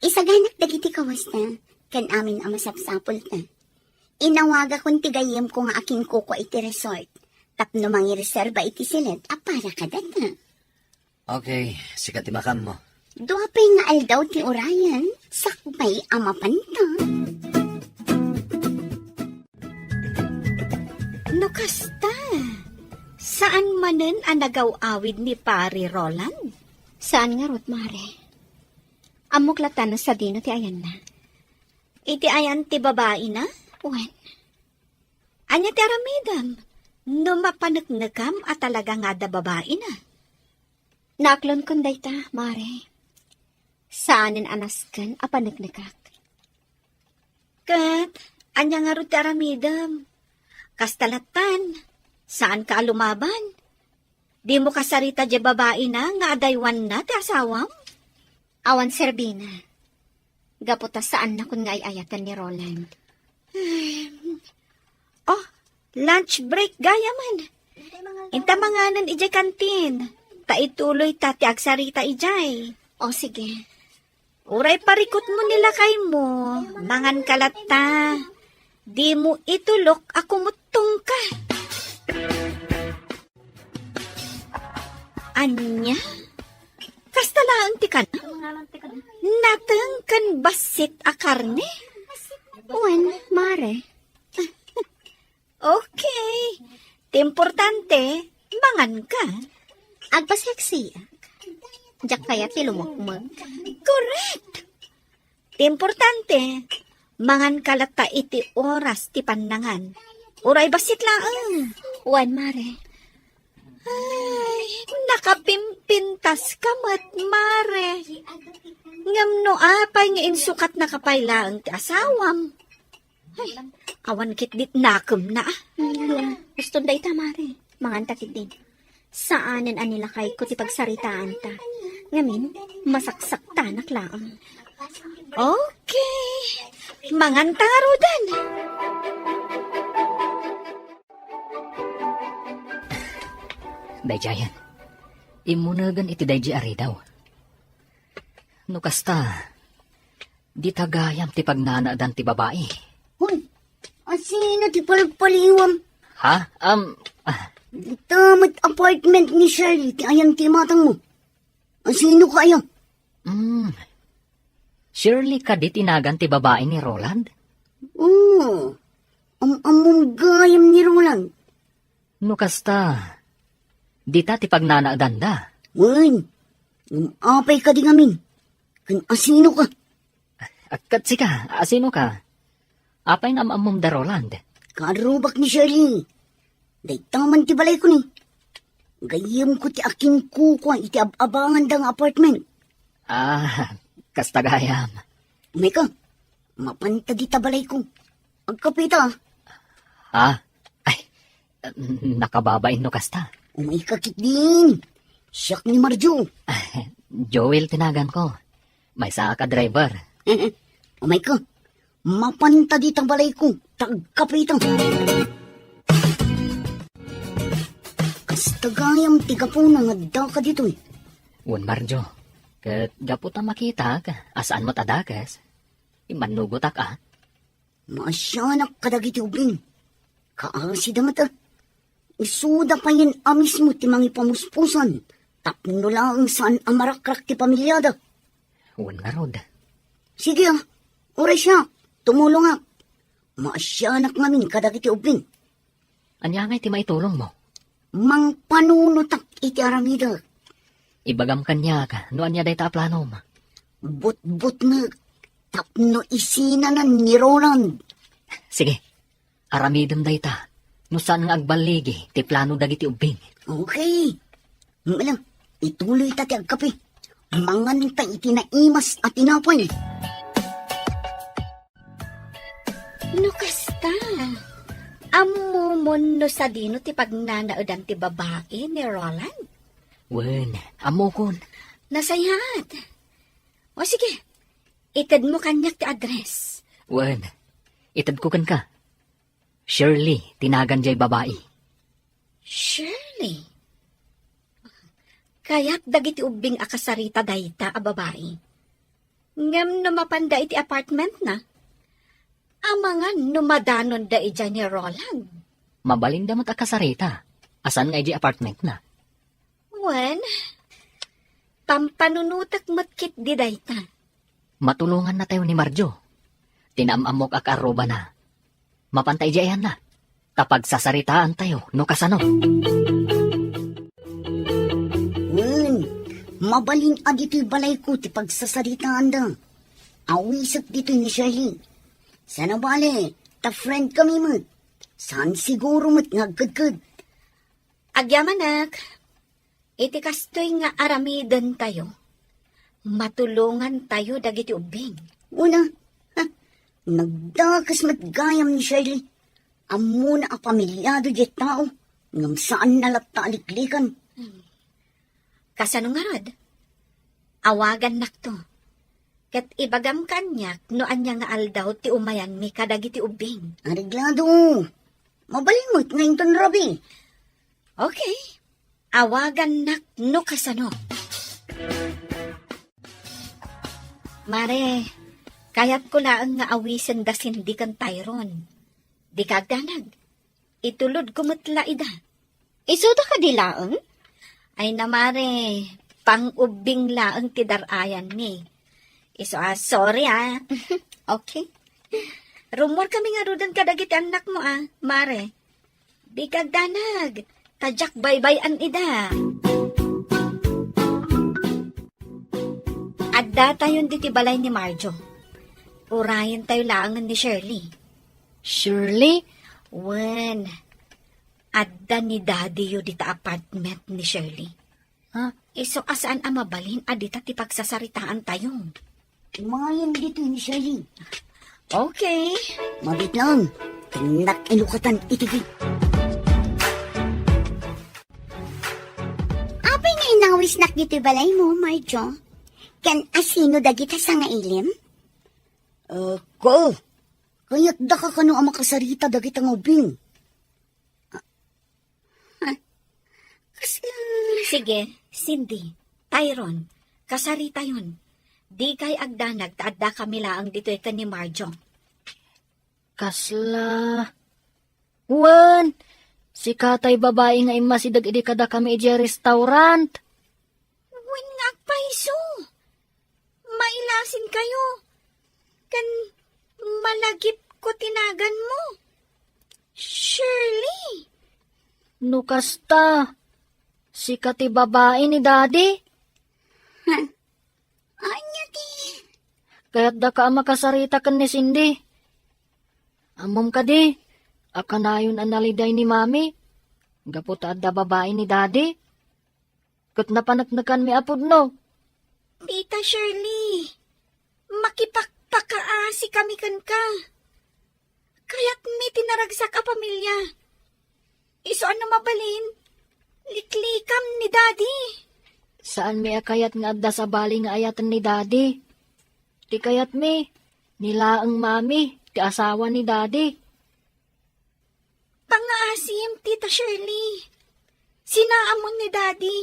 Isaganak dagiti kawas na. Kan amin ang masapsapol na. Inawaga kong tigayam ko nga aking kuko iti resort. Tapno mangi reserba iti silid. Para ka data.
Okay, sikat imakam mo.
Duapay nga aldaw ti Orion. Sakbay ang mapanta.
no kasta. Saan manen ang nagaw-awid ni Pari Roland? Saan nga rot, Mare? Amuklatan sa dino ti ayan na. Iti ayan ti babae na? Wen. Anya ti aramidam. No mapanagnagam at talaga nga da babae na. Naklon kun dayta, Mare. Saanin anaskan a panagnagak. Kat, anya nga rot ti aramidam. Kastalatan, saan ka lumaban? Di mo kasarita di babae na nga adaywan na ti asawam? Awan Serbina. Gaputa saan na kun nga ayatan ni Roland. Oh, lunch break gaya man. Inta manganan ijay kantin. Ta ituloy ta ti agsarita ijay. O sige. Uray parikot mo nila kay mo. Mangan kalata. Di mo itulok ako mutong ka. Anya? Kastalaan ti ka na? Natang kan basit a karne?
Wan, Mare.
Okay. Importante, mangan ka.
Agpaseksi. Diyak kaya ti lumukmag.
Correct. Importante, mangan kalata iti oras ti pandangan. Uray basit laang.
Wan, Mare.
Ay, nakapimpintas ka mat, Mare. Ngam no apay nga insukat na kapaylaang ti asawam. Ay, awan kit dit nakum na.
Gusto da ita, Mare. Mangantakit din. Saanin anila kay ko ti pagsaritaan ta. Ngamin, masaksak tanak laang.
Okay. Mangan tangarudan.
Dayjayan, imunagan iti dayji ari daw. No kasta, di tagayam ti pagnanaadan ti babae.
Hoy, asino ti palagpaliwam?
Ha?
Tamad apartment ni Shirley, ti ayang ti matang mo.
Sino kayo?
Surely ka di tinagan ti babae ni Roland?
Oo. Ang among gayam ni Roland.
No kasta, di ta ti pagnanaaganda.
Wen, apay ka di ngamin. Kan asino ka?
Kat sika, asino ka? Apay nga amamom da Roland?
Karubak ni Shirley. Day taman ti balay ko ni. Gayam ko ti aking kukuha iti abangan dang apartment.
Kasta gayam.
May ka, mapanta di tabalay ko. Agkapita.
Ay, nakababain no kasta.
Umay kakit din. Siyak ni Marjo.
Joel tinagan ko. May saa ka driver.
Umay ka, mapanta di tabalay ko. Tagkapita. Kastagayam tiga po nang adda ka dito eh.
Wan Marjo, kat gaputa makita ka, asaan mo tadakas? Imanugot ka.
Maasyanak kadagiti ubing. Kaasi damat ah. Isuda pa yan amis mo ti mangi pamuspusan. Tapno lang saan amarakrak ti pamilyada.
Wan nga rod.
Sige ah, oras siya. Tumulong ah. Maasyanak ngamin kadagiti ubing.
Anya nga iti maitulong mo?
Mang panunutak iti aramida.
Ibagam kanya ka, no anya day ta plano mo?
But na tapno isinanan ni Roland.
Sige, aramidem day ta. No saan nga agbaligi, ti plano dagiti ubing.
Okay. Malang, ituloy tati agkape. Mangan ta itinaimas at tinapay.
No kasta. Amumon no sa dino ti pagnanaudan ti babae ni Roland.
Wen, amo kon.
Nasayat. O sige, itad mo kanyak ti address.
Wen, itad ko kan ka. Shirley, tinagan jay babae.
Shirley. Kaya't dagiti ubing akasarita dayta a babae. Ngam no mapanda iti apartment na. Amangan no madanon da ija ni Roland.
Mabalin damat akasarita. Asan nga iji apartment na?
Wen, pampanunutak matkit di dayta.
Matulungan na tayo ni Marjo. Tinamamok akaroba na. Mapantay jayan na. Kapag sasaritaan tayo, no kasano.
Mabalin adito'y balay ko ti pagsasaritaan da. Awisak dito ni Shirley. Sana bale, ta friend kami mo. Saan siguro mo't ngagkadkad.
Agyamanak, iti kastoy nga aramidan tayo. Matulungan tayo dagiti ubing.
Una, nagdakas matgayam ni Shirley. Amuna a pamilyado di tao. Ngam saan nalata aliklikan.
Kasano nga rod? Awagan nakto. Kat ibagam kanyak no anya nga aldaw ti umayan mi kadagiti ubing.
Ariglado. Mabalimot ngayon ton Rabi.
Okay. Awagan nak no kasano. Mare, kayat ko laang nga awisen da sindikan Tyron. Di kagdanag. Itulod kumatla ida. Isuda ka di laang? Ay namare, pang-ubing laang ti darayan ni. Iso sorry Okay. Rumor kami nga rudan kadagiti anak mo mare. Di kagdanag. Tadyak baybayan ida. Adda tayon diti balay ni Marjo. Urayan tayo laangan ni Shirley.
Shirley?
Wen, adda ni Daddy yu dita apartment ni Shirley. Iso asaan mabalin adita ti pagsasaritaan tayo.
Mayan dito ni Shirley.
Okay.
Mabit lang. Tinak inukatan itigit.
Apay nga inawis nak dito balay mo, Marjo? Kan asino dagita sa nga ilim?
Ko. Kaya't da ka kano ang makasarita dagit ang ubing.
Sige, Cindy, Tyron, kasarita yun. Di kay agdanag taadda kami laang dito ito ni Marjo.
Kasla. Wan, si katay babae nga imasidag idi kada kami iji restaurant.
Wen nga Paiso, mailasin kayo. Kan malagip ko tinagan mo. Shirley,
Nukasta. Si kati babae ni daddy.
Anya ti.
Kaya't da ka makasarita kan ni Cindy. Amom ka di. Akanayon ang naliday ni mami. Gaputa da babae ni daddy. Kat napanagnakan mi apod no.
Tita Shirley, makipagpakaasi kami kan ka. Kaya't may tinaragsak a pamilya. Iso ano mabalin? Liklikam ni Daddy.
Saan mi akayat nga adda sa bali nga ayatan ni daddy? Ti kayat mi. Nila ang mami. Ti asawa ni daddy.
Pangaasim, Tita Shirley. Sinaamon ni Daddy.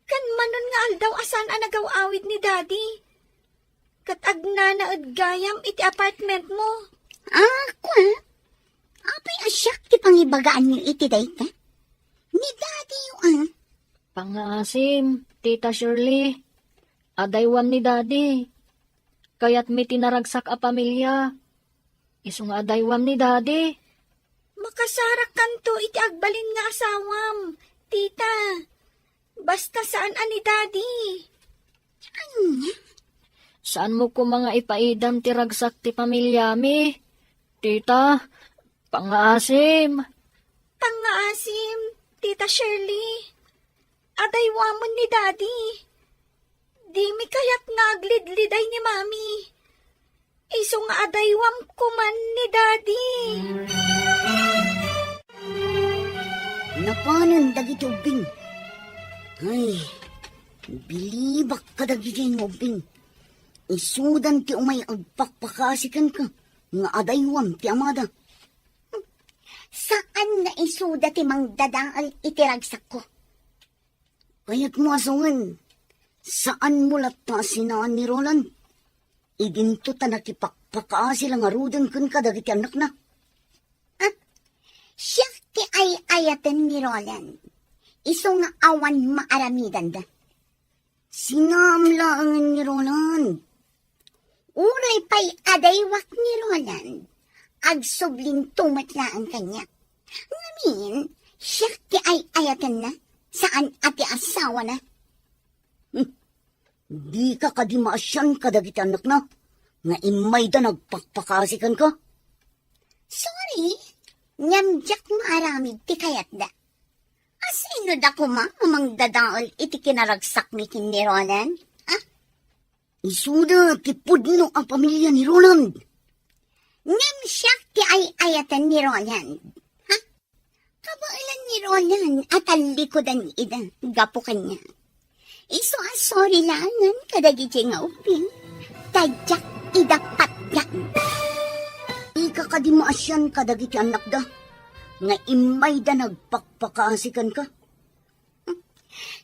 Kan manon nga aldaw asan ang nagaw-awid ni Daddy. Kat agna na gayam iti apartment mo.
Kwa? Apay asyak ti pangibagaan niyo iti dayta? Ni daddy yung
Pangaasim, Tita Shirley. Adaywam ni daddy. Kaya't mi tinaragsak a pamilya. Isu nga adaywam ni daddy.
Makasarak kanto iti agbalin nga asawam, Tita. Basta saan ani Daddy.
Saan mo ko mga ipaidam ti ragsak ti pamilya mi? Tita, pangaasim.
Pangaasim, Tita Shirley. Adaywamon ni Daddy. Di mi kayat nga aglidliday ni Mami. Iso nga adaywam kuman ni Daddy.
Napanan dagiti ubing. Ay, bilibak ka dagiti ubing. Isudan ti umay agpakpakasikan ka. Nga adaywam ti amada.
Saan na isuda ti mang dadaal itiragsak ko?
Kaya't mo asungan. Saan mo lata sinaan ni Roland? Idinto ta nakipakpakaasi lang arudan kun ka dagiti anak na.
Siya ti ay ayatan ni Roland. Iso nga awan maaramidan da.
Sinamlaangan ni Roland.
Uray pa'y adaywak ni Roland. Agsubling tumatla ang kanya. Ngamin, siya ti ay ayatan na. Saan ati asawa na?
Di ka kadimaasyan ka dagiti anak na. Nga imay da nagpakpakasikan ka.
Sorry, nyamjak maaramid ti kayat da. Asino da kuma amang dadaol iti kinaragsak mi kin ni Roland?
Isuda ti pudno ang pamilya ni Roland.
Ngam siya ti ay ayatan ni Roland. Kabailan ni Roland at alikodan ida, gapo kanya. Iso sorry langan kadagiti nga uping. Tadyak idapat yan.
Di ka kadimaasyan ka dagiti anak da. Nga imay da nagpakpakasikan ka.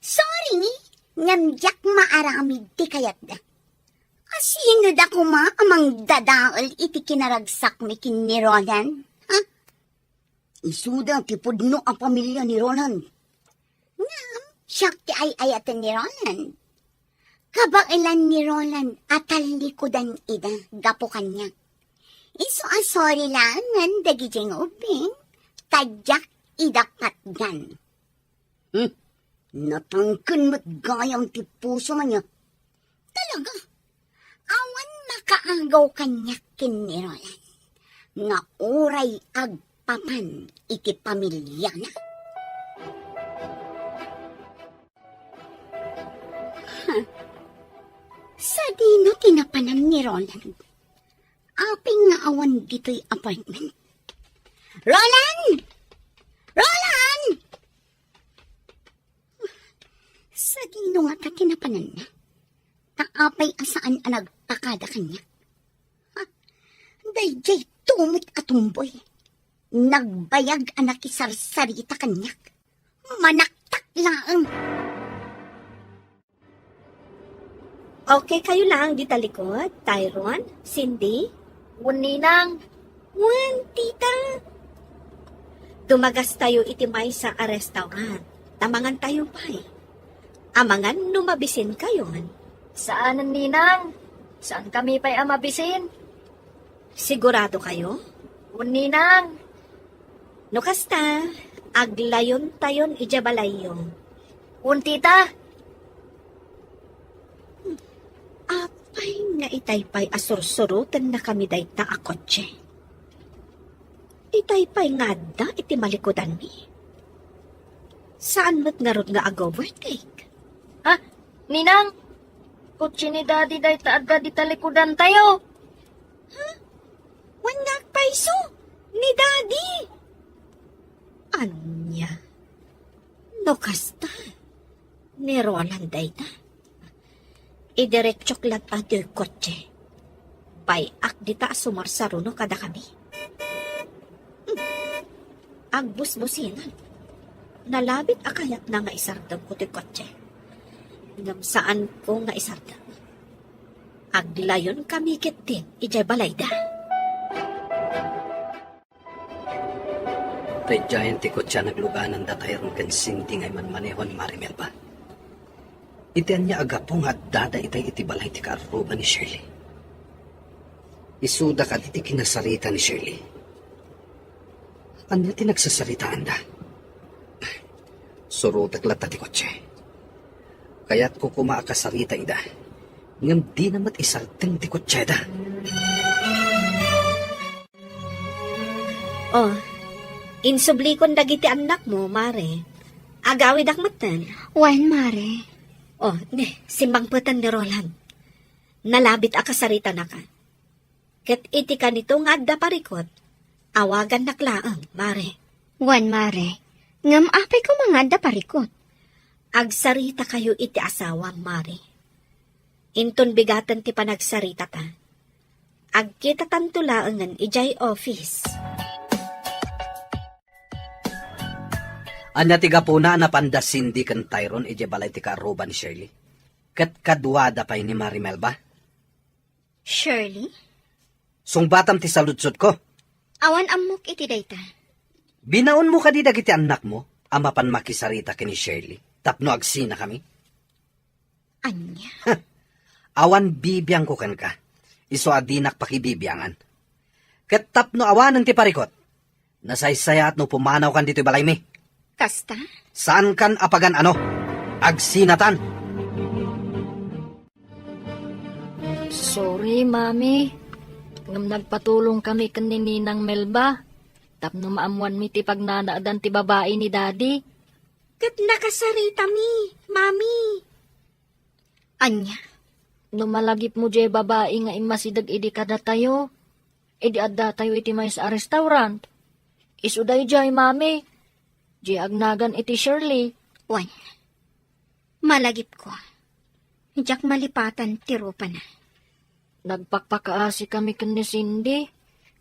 Sorry, nyamjak maaramid ti kayat da. Asino da kuma amang dadaol iti kinaragsak mi kin ni Roland?
Isuda ti pudno ang pamilya ni Roland.
Ngam, siya ti ay ayatan ni Roland. Kabailan ni Roland at alikodan ida, gapo kanya. Iso sorry langan dagijing uping. Tadyak idapat gan.
Natangken mo't gayam ti puso man niya.
Talaga, awan makaagaw kanya kin ni Roland. Nga oray agpapan iti pamilya na. Sa dino tinapanan ni Roland. Aping nga awan dito'y apartment. Roland! Roland! Sa dino nga ta tinapanan na. Taapay asaan ang nagpakada kanya. Dayjay tumot atumboy. Nagbayag ang nakisarsarita kanyak. Manaktak lang.
Okay kayo lang di talikod, Tyron, Cindy.
Uninang.
Wan, Tita. Tumagas tayo itimay sa restaurant. Tamangan tayo pa. Amangan numabisin kayon.
Saan ninang? Saan kami pa'y amabisin?
Sigurado kayo?
Ninang,
No kasta, aglayon tayon ijabalayo.
tita.
Apay nga itaypay asursurutan na kami dayta a kotse. Itaypay nga da iti malikodan mi. Saan mo't nga rod ngaag-overtake?
Ninang, kutsi ni daddy day taadda di talikudan tayo.
Wanak paiso ni daddy. Anya? No kasta. Ni Roland dayta. Idiretsok lang at yung kotse. Payak dita sumarsaruno kada kami. Agbus-businan. Nalabit akayat na nga isardam ko ti kotse. Ngam saan ko nga isardam. Aglayon kami kitin, ijay balayda.
Tay giant ti kotsa nagluganan datayron ken sindi ngay manmanehon Marimel ba? Itian niya agapong at dada itay iti balay ti kaaruba ni Shirley. Isuda ka iti kinasarita ni Shirley. Anya ti nagsasaritaan da? Surutak lata ti kotse. Kaya't ko kumaakasarita ida. Ngam di namat isarteng ti kotse da.
Oh, insublikon dagiti anak mo, Mare. Agawid akmatan.
Wan, Mare.
Oh, simbang putan ni Roland. Nalabit akasarita na ka. Ket iti ka nito nga adda parikot. Awagan naklaang, Mare.
Wan, Mare. Ngam apay ko mga da parikot.
Agsarita kayo iti asawang, Mare. Inton bigatan ti panagsarita ta. Agkita tantulaangan ijay office.
Anya ti gapuna na panda sindi ken Tyron ije balay ti kaaruba ni Shirley. Ket kadwada pay ni Marimel ba?
Shirley?
Sungbatam ti saludsod ko.
Awan amok iti dayta.
Binaon mo kadi dagiti anak mo, amapan makisarita kini Shirley. Tapno agsina kami.
Anya?
Awan bibiyang ko ken ka. Iso adinak pakibibiyangan. Ket tapno awanan ti parikot. Nasaysayat no pumanaw kan dito balay mi.
Kasta?
Saan kan apagan ano? Agsinatan.
Sorry, Mami. Ngam nagpatulong kami kaninang Melba. Tapno maamuan mi ti pagnanaadan ti babae ni Daddy.
Ket nakasarita mi, Mami.
Anya?
Numalagip mo jay babae nga imasidag idi kada tayo. Idi adda tayo iti may sa restaurant. Isuday jay, Mami. Jay agnagan iti Shirley.
Wan. Malagip ko. Diyak malipatan tirupa na.
Nagpakpakaasi kami kan ni Cindy.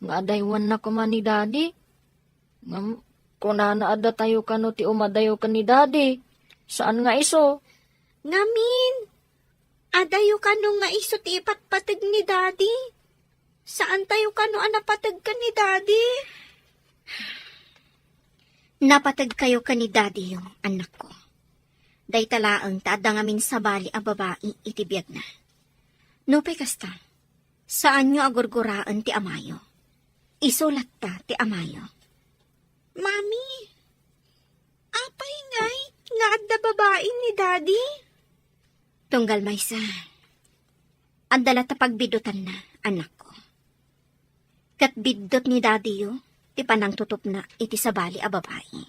Nga adaywan na kuman ni Daddy. Ngam, kunana adda tayo kano ti umadayo kan ni Daddy. Saan nga iso?
Ngamin. Adayo ka nung nga iso ti ipatpatag ni Daddy. Saan tayo ka nung anapatag ka ni Daddy?
Napatag kayo ka ni Daddy yung anak ko. Day talaang taada ngamin sa bali ang babae itibiyag na. Nupay kasta, saan nyo agurguraan ti amayo? Isulat ta ti amayo.
Mami, apay ngay, nga adda babae ni Daddy?
Tunggal maysa, andala ta pagbidutan na, anak ko. Kat bidot ni Daddy yo, ti panang tutup na iti sabali a babae.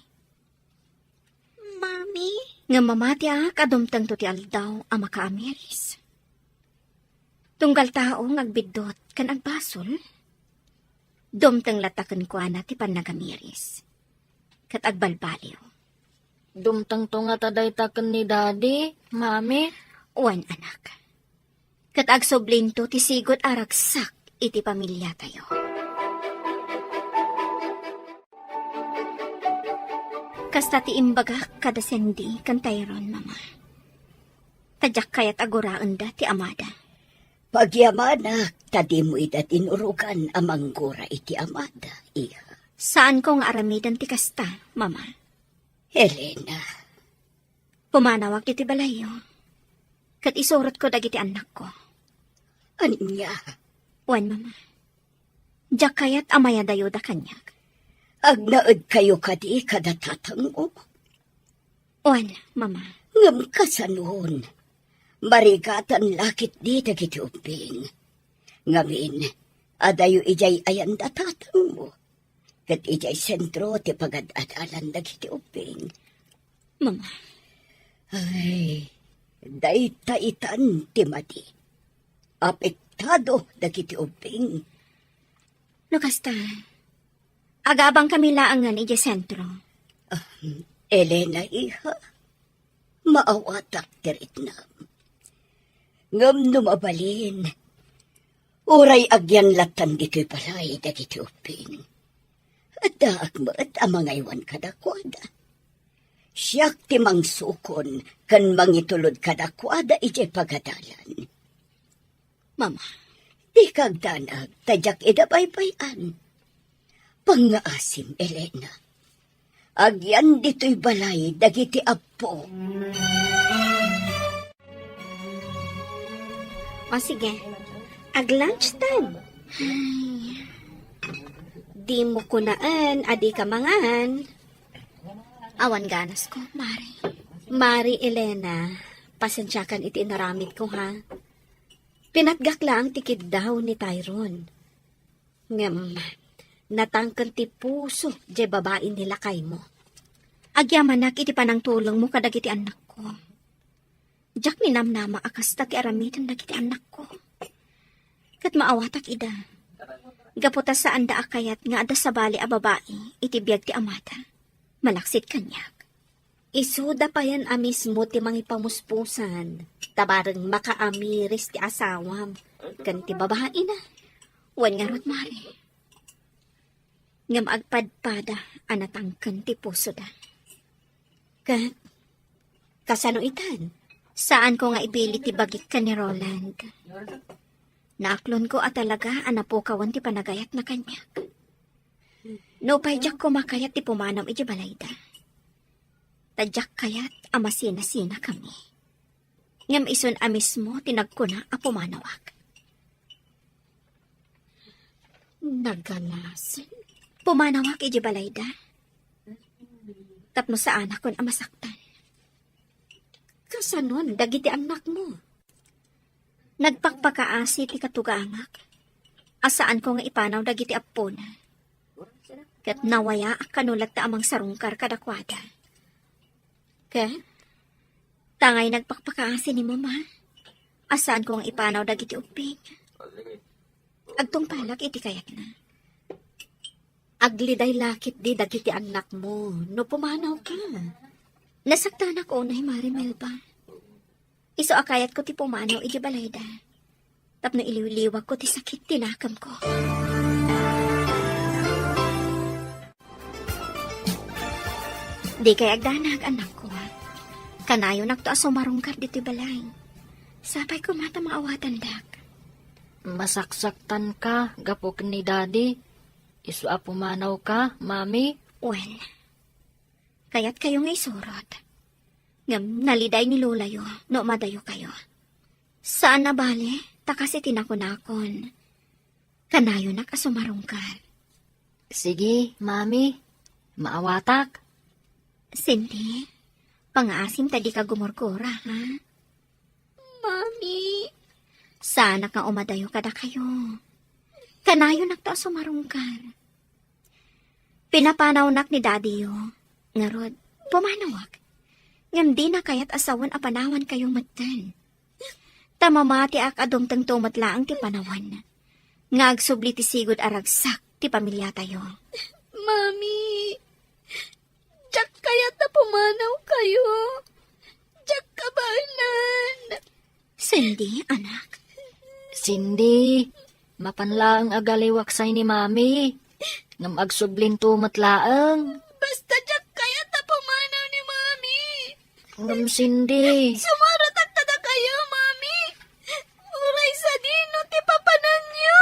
Mami,
Nga mamati kadumtang to ti aldaw a makaamiris. Tunggal tao ngagbidot kan agbasol. Dumtang latakan ko na ti panagamiris. Kat agbalbaliw.
Dumtang to nga taday taken ni Daddy, Mami.
Uwan anak. Kat agsoblin to ti sigot aragsak iti pamilya tayo. Kasta ti imbaga kada sendi kan Tyron, Mama. Tadyak kayat aguraan da ti amada.
Pagyamanak, tadi mo idat inurugan amanggura iti amada, iha.
Saan ko nga aramidan ti kasta, Mama?
Helena,
Pumanawag iti balayo. Kat isurot ko dagiti anak ko.
Anya,
Wan, mama. Diyak kayat amaya dayo da kanyag.
agnaed kayo kadi kadatatang mo.
Wan, mama.
Ngam kasanon. Marigatan lakit di dagiti uping. Ngamin, adayo ijay ayan datatang mo. Kat ijay sentro ti pagad-adalan dagiti uping.
Mama.
Ay, daytaitan ti madi. Apektado dagiti uping.
No kasta. Agabang kami laangan iti sentro.
Elena iha, maawatak tirit na. Ngam numabalin, uray agyan latan dito'y palay dagiti uping. At daak mo at amangaywan kadakwada. Siyak ti mangsukon kan mangitulod kadakwada iti pagadalan.
Mama.
Di kagdanag tadyak idabaybayan. Pangaasim, Elena. Agyan dito'y balay dagiti apo.
O sige. Ag-lunch time. Ay. Di mo kunaan, adi ka mangan. Awan ganas ko, Mari. Mari Elena, pasensyakan iti inaramid ko ha. Pinatgak lang tikid daw ni Tyrone. Ngam, natangkan ti puso, di babae nila kay mo. Agyamanak iti panang tulong mo kadagiti anak ko. Diyak ni namnama akas ti aramitan dagiti anak ko. Kat maawatak ida. Gaputa saan da akayat nga ada sa bali a babae, iti biyag ti amata. Malaksit kanyak. Isuda pa yan amis mo ti mangipamuspusan. Tabarang makaamiris ti asawam. Ganti babae na. Wan nga rot, Mari. Ngam agpadpada anatangkan ti puso da. Kat, kasano itan? Saan ko nga ibili ti bagik ka ni Roland? Naaklon ko at talaga anapukawan ti panagayat na kanyak. No pa'y jak ko makayat ti pumanam iti balayda. Tadyak kayat amasina-sina kami. Ngam ison amis mo tinagko na a pumanawag. Naganasin. Pumanawag iti balayda. Tapno sa anak kon amasaktan. Kasanon, dagiti anak mo. Nagpakpakaasi ti katugangak. Asaan ko nga ipanaw dagiti apo na. Kat nawaya kanulat ta amang sarungkar kadakwada. Kat, tangay nagpakpakaasi ni mama. Asaan ko nga ipanaw dagiti uping. Agtong palak iti kayat na. Agliday lakit di dagiti anak mo. No pumanaw ka. Nasaktan ako na Mari Melba. Iso akayat ko ti pumanaw iti balayda. Tapno iliwliwag ko ti sakit tinakam ko. Di kay agdanag anak ko. Kanayo nakto asumarungkar dito balay. Sapay ko mata maawatan dak.
Masaksaktan ka, gapok ni daddy. Isu pumanaw ka, mami.
Well, kaya't kayong isurot. Ngam naliday ni Lola yo, no madayo kayo. Saan na bale, takasi tinakunakon. Kanayo nakasumarungkar.
Sige, mami. Maawatak.
Cindy, pangaasim tadi ka gumurkura, ha? Mami, sana ka umadayo kada kayo. Kanayo nakta sumarungkar. Pinapanaw ni daddy yo. Ngarod, pumanawag. Ngam di na kayat asawan apanawan kayong matan. Tamamati ak adong tang tumatlaang ti panawan. Ngagsubli ti sigod aragsak ti pamilya tayo. Mami, jak kayat na pumanaw kayo. Jak kabanan. Cindy, anak.
Cindy, mapanlaang agaliwaksay ni mami. Ngam agsublin tumatlaang.
Basta jak kayat na pumanaw ni Mami.
Ngam Cindy.
Sumaratak tada kayo, Mami. Uray sa dino ti papanan niyo.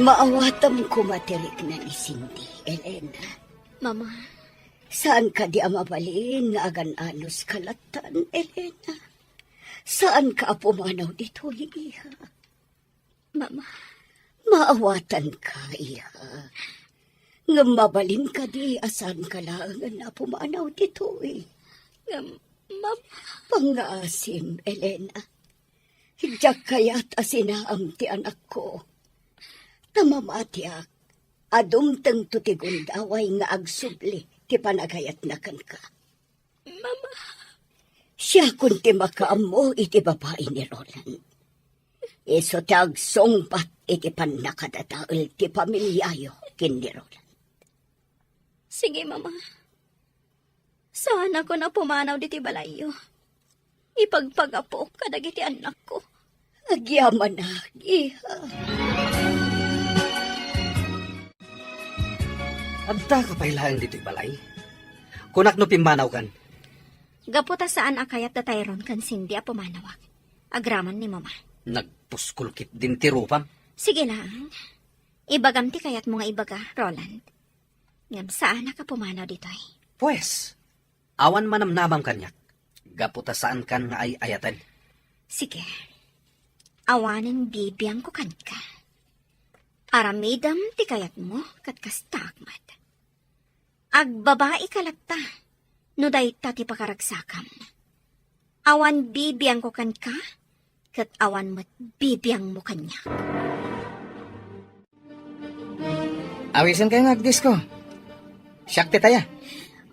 Maawatam ko materik na ni Cindy, Elena.
Mama,
Saan ka di mabalin nga agan-anos kalatan, Elena? Saan ka pumanaw dito, iha?
Mama,
Maawatan ka, iha. Nga mabalin ka di asan ka lang na pumanaw dito,
Mama,
Pangaasim, Elena. Hidyak kaya't asinaam ti anak ko. Tamamatyak, adumteng tutigun daway nga agsubli ti panagayat na kan ka.
Mama,
Siya kun ti makaam mo iti babae ni Roland. Iso ti agsongpat iti panakadataol ti pamilyayo kin ni Roland.
sige mama. Saan ako na pumanaw diti balayo? Ipagpagapo kadagiti anak ko.
Agyaman na, iha.
Adda ka pa ilang dito'y balay. Kunak no pimanaw kan.
Gaputa saan akayat datayron kan sindi a pumanawak. Agraman ni mama.
Nagpuskulkit din ti rupam.
Sige lang. Ibagam ti kayat mo nga ibaga, Roland. Ngam saan ka pumanaw ditoy?
Pues, awan manamnamam kanyak. Gaputa saan kan nga ay ayatan.
Sige. Awanin bibiyang ko kan ka. Aramidam ti kayat mo kat kastakmat. Agbabae kalata, no dayta ti pakaragsakam. Awan bibiyang ko kan ka, kat awan mat bibiyang mo kanya.
Awisan kayo nga agdisco. Siyakti taya.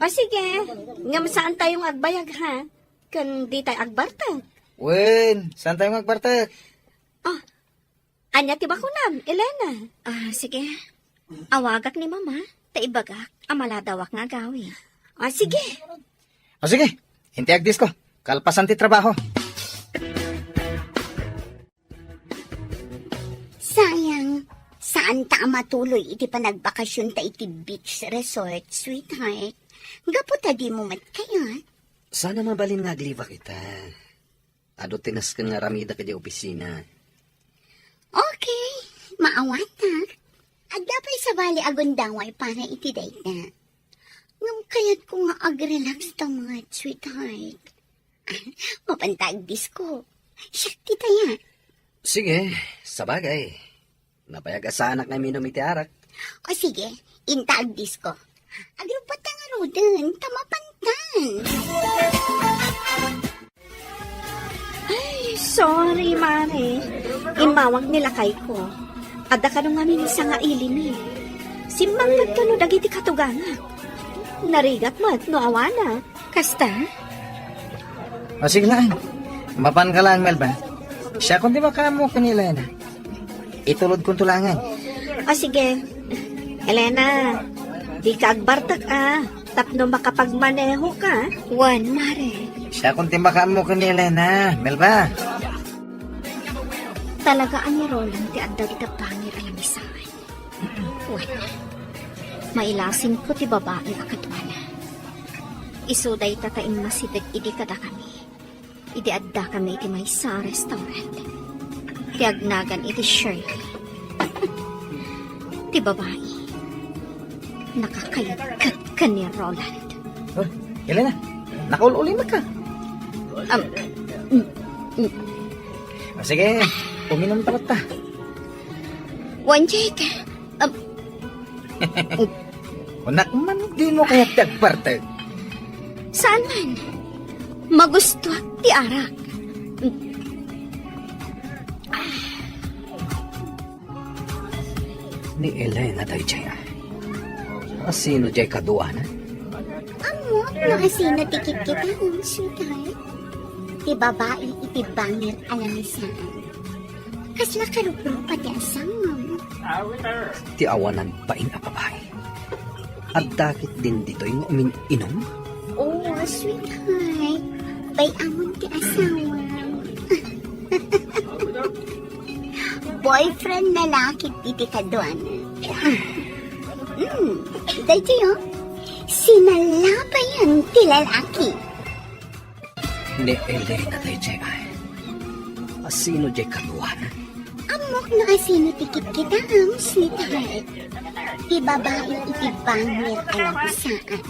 O sige, ngam saan tayong agbayag ha? Kan di tayo agbartag.
Wen, saan tayo magbartak?
Anya ti bakunam, Elena.
Sige. Awagak ni mama, taibagak, amaladawak nga gawi.
O sige.
O sige, hinti agdisco. Kalpasan ti trabaho.
Sayang, saan ta matuloy iti panagbakasyon ta iti beach resort, sweetheart? Gaputa di mo mat kaya?
Sana mabalin nga agliba kita. Ado tinas ka nga ramida ka di opisina.
Okay, maawat na. Agdapay sa bali agundaway para iti date na. Ngam kayat ko nga ag-relax ta mga sweetheart. Mapantag disco. Shakti taya.
Sige, sabagay. Napayag sa anak na minom iti arak.
O sige, intag disco. Agrupat nga rodan, tamapantan.
Sorry, Mare. Imawag nila kay ko. Ada ka nung amin sa nga ilin eh. Simbang nagkano dagiti katugana. Narigat mat no awana.
Kasta?
O sige lang. Mapan ka lang, Melba. Siya kung di ba ka mo kanila na. Itulod kong tulangan.
O sige. Elena, di ka agbartag Tapno makapagmaneho ka.
Juan, Mare.
Siya kung di ba ka mo kanila na, Melba.
Talagaan ni Roland ti addag ita pangir alam isaan. Wala. Mailasin ko ti babae akatwana. Isuday tatain masidag idi kada kami. Idi adda kami iti may sa restaurant. Ti agnagan iti Shirley. Ti babae. Nakakayagkat ka ni Roland.
Oh, Elena, nakaululi mo ka. O sige, uminom takot ta.
Juan Jake.
Unak man, di mo kaya tagpartag.
Saan man? Magusto ti arak.
Ni Elena tayo dyan. Sino dyan kaduan?
Amo, nakasino tikit kita, sweetheart. Ti babae iti bangir alamisaan. Kasla karupro pati asam.
Ti awanan pa in apabay. At dakit din dito yung uminom?
Oh, sweetheart. Bay amon ti asawa. Boyfriend na lakit iti kaduan. Dahil yun, sinalabayan ti lalaki.
Ni Elena tayo dyan. Sino dyan kaduan?
Amok na kasino tikit kita, sweetheart. Ti babae iti bangir alagsaan.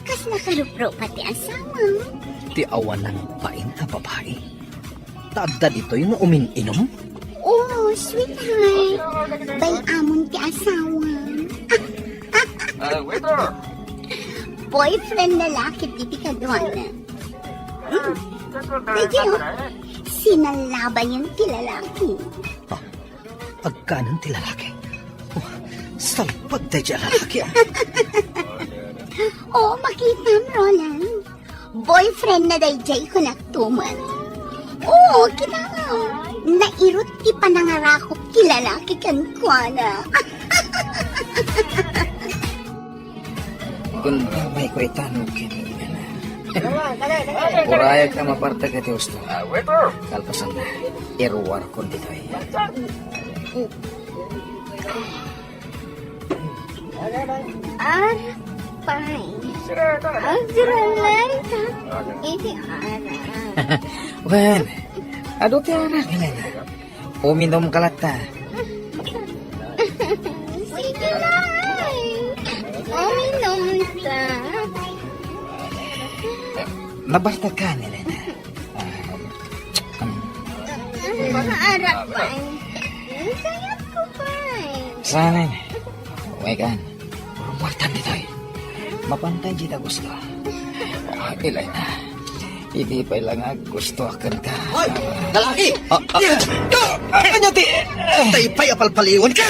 Kas nakarupro pati asawa.
Ti awan ng bain na babae. Taadda dito yung umin-inom?
Oh, sweetheart. Bay amon ti asawa. Boyfriend lalaki ti kadwana. Medyo, sinalaban yung ti lalaki.
Pagkanan ti lalaki. Oh, salpag tayo dyan lalaki.
Oo, makita mo, Roland. Boyfriend na dayjay ko nagtuman. Oo, kita nga. Nairot ti panangarakot ti lalaki kan kuana.
Kung babay ko itanong kini na. Purayag ka maparta ka ti gusto. Kalpasan na. Iruwar ko dito eh.
Arapay. Agdralay ka. Iti ara.
Well, ado ti anak nila na. Uminom kalata.
Sige na. Uminom ta.
Nabasta ka nila na.
Arapay. Sayat ko pa.
Sana na. Uwe kan. Rumortan dito eh. Mapantay dito gusto. Ilay na. Hindi pa lang gusto akan ka.
Hoy! Lalaki!
Ano ti?
Tayo pa'y apalpaliwan ka!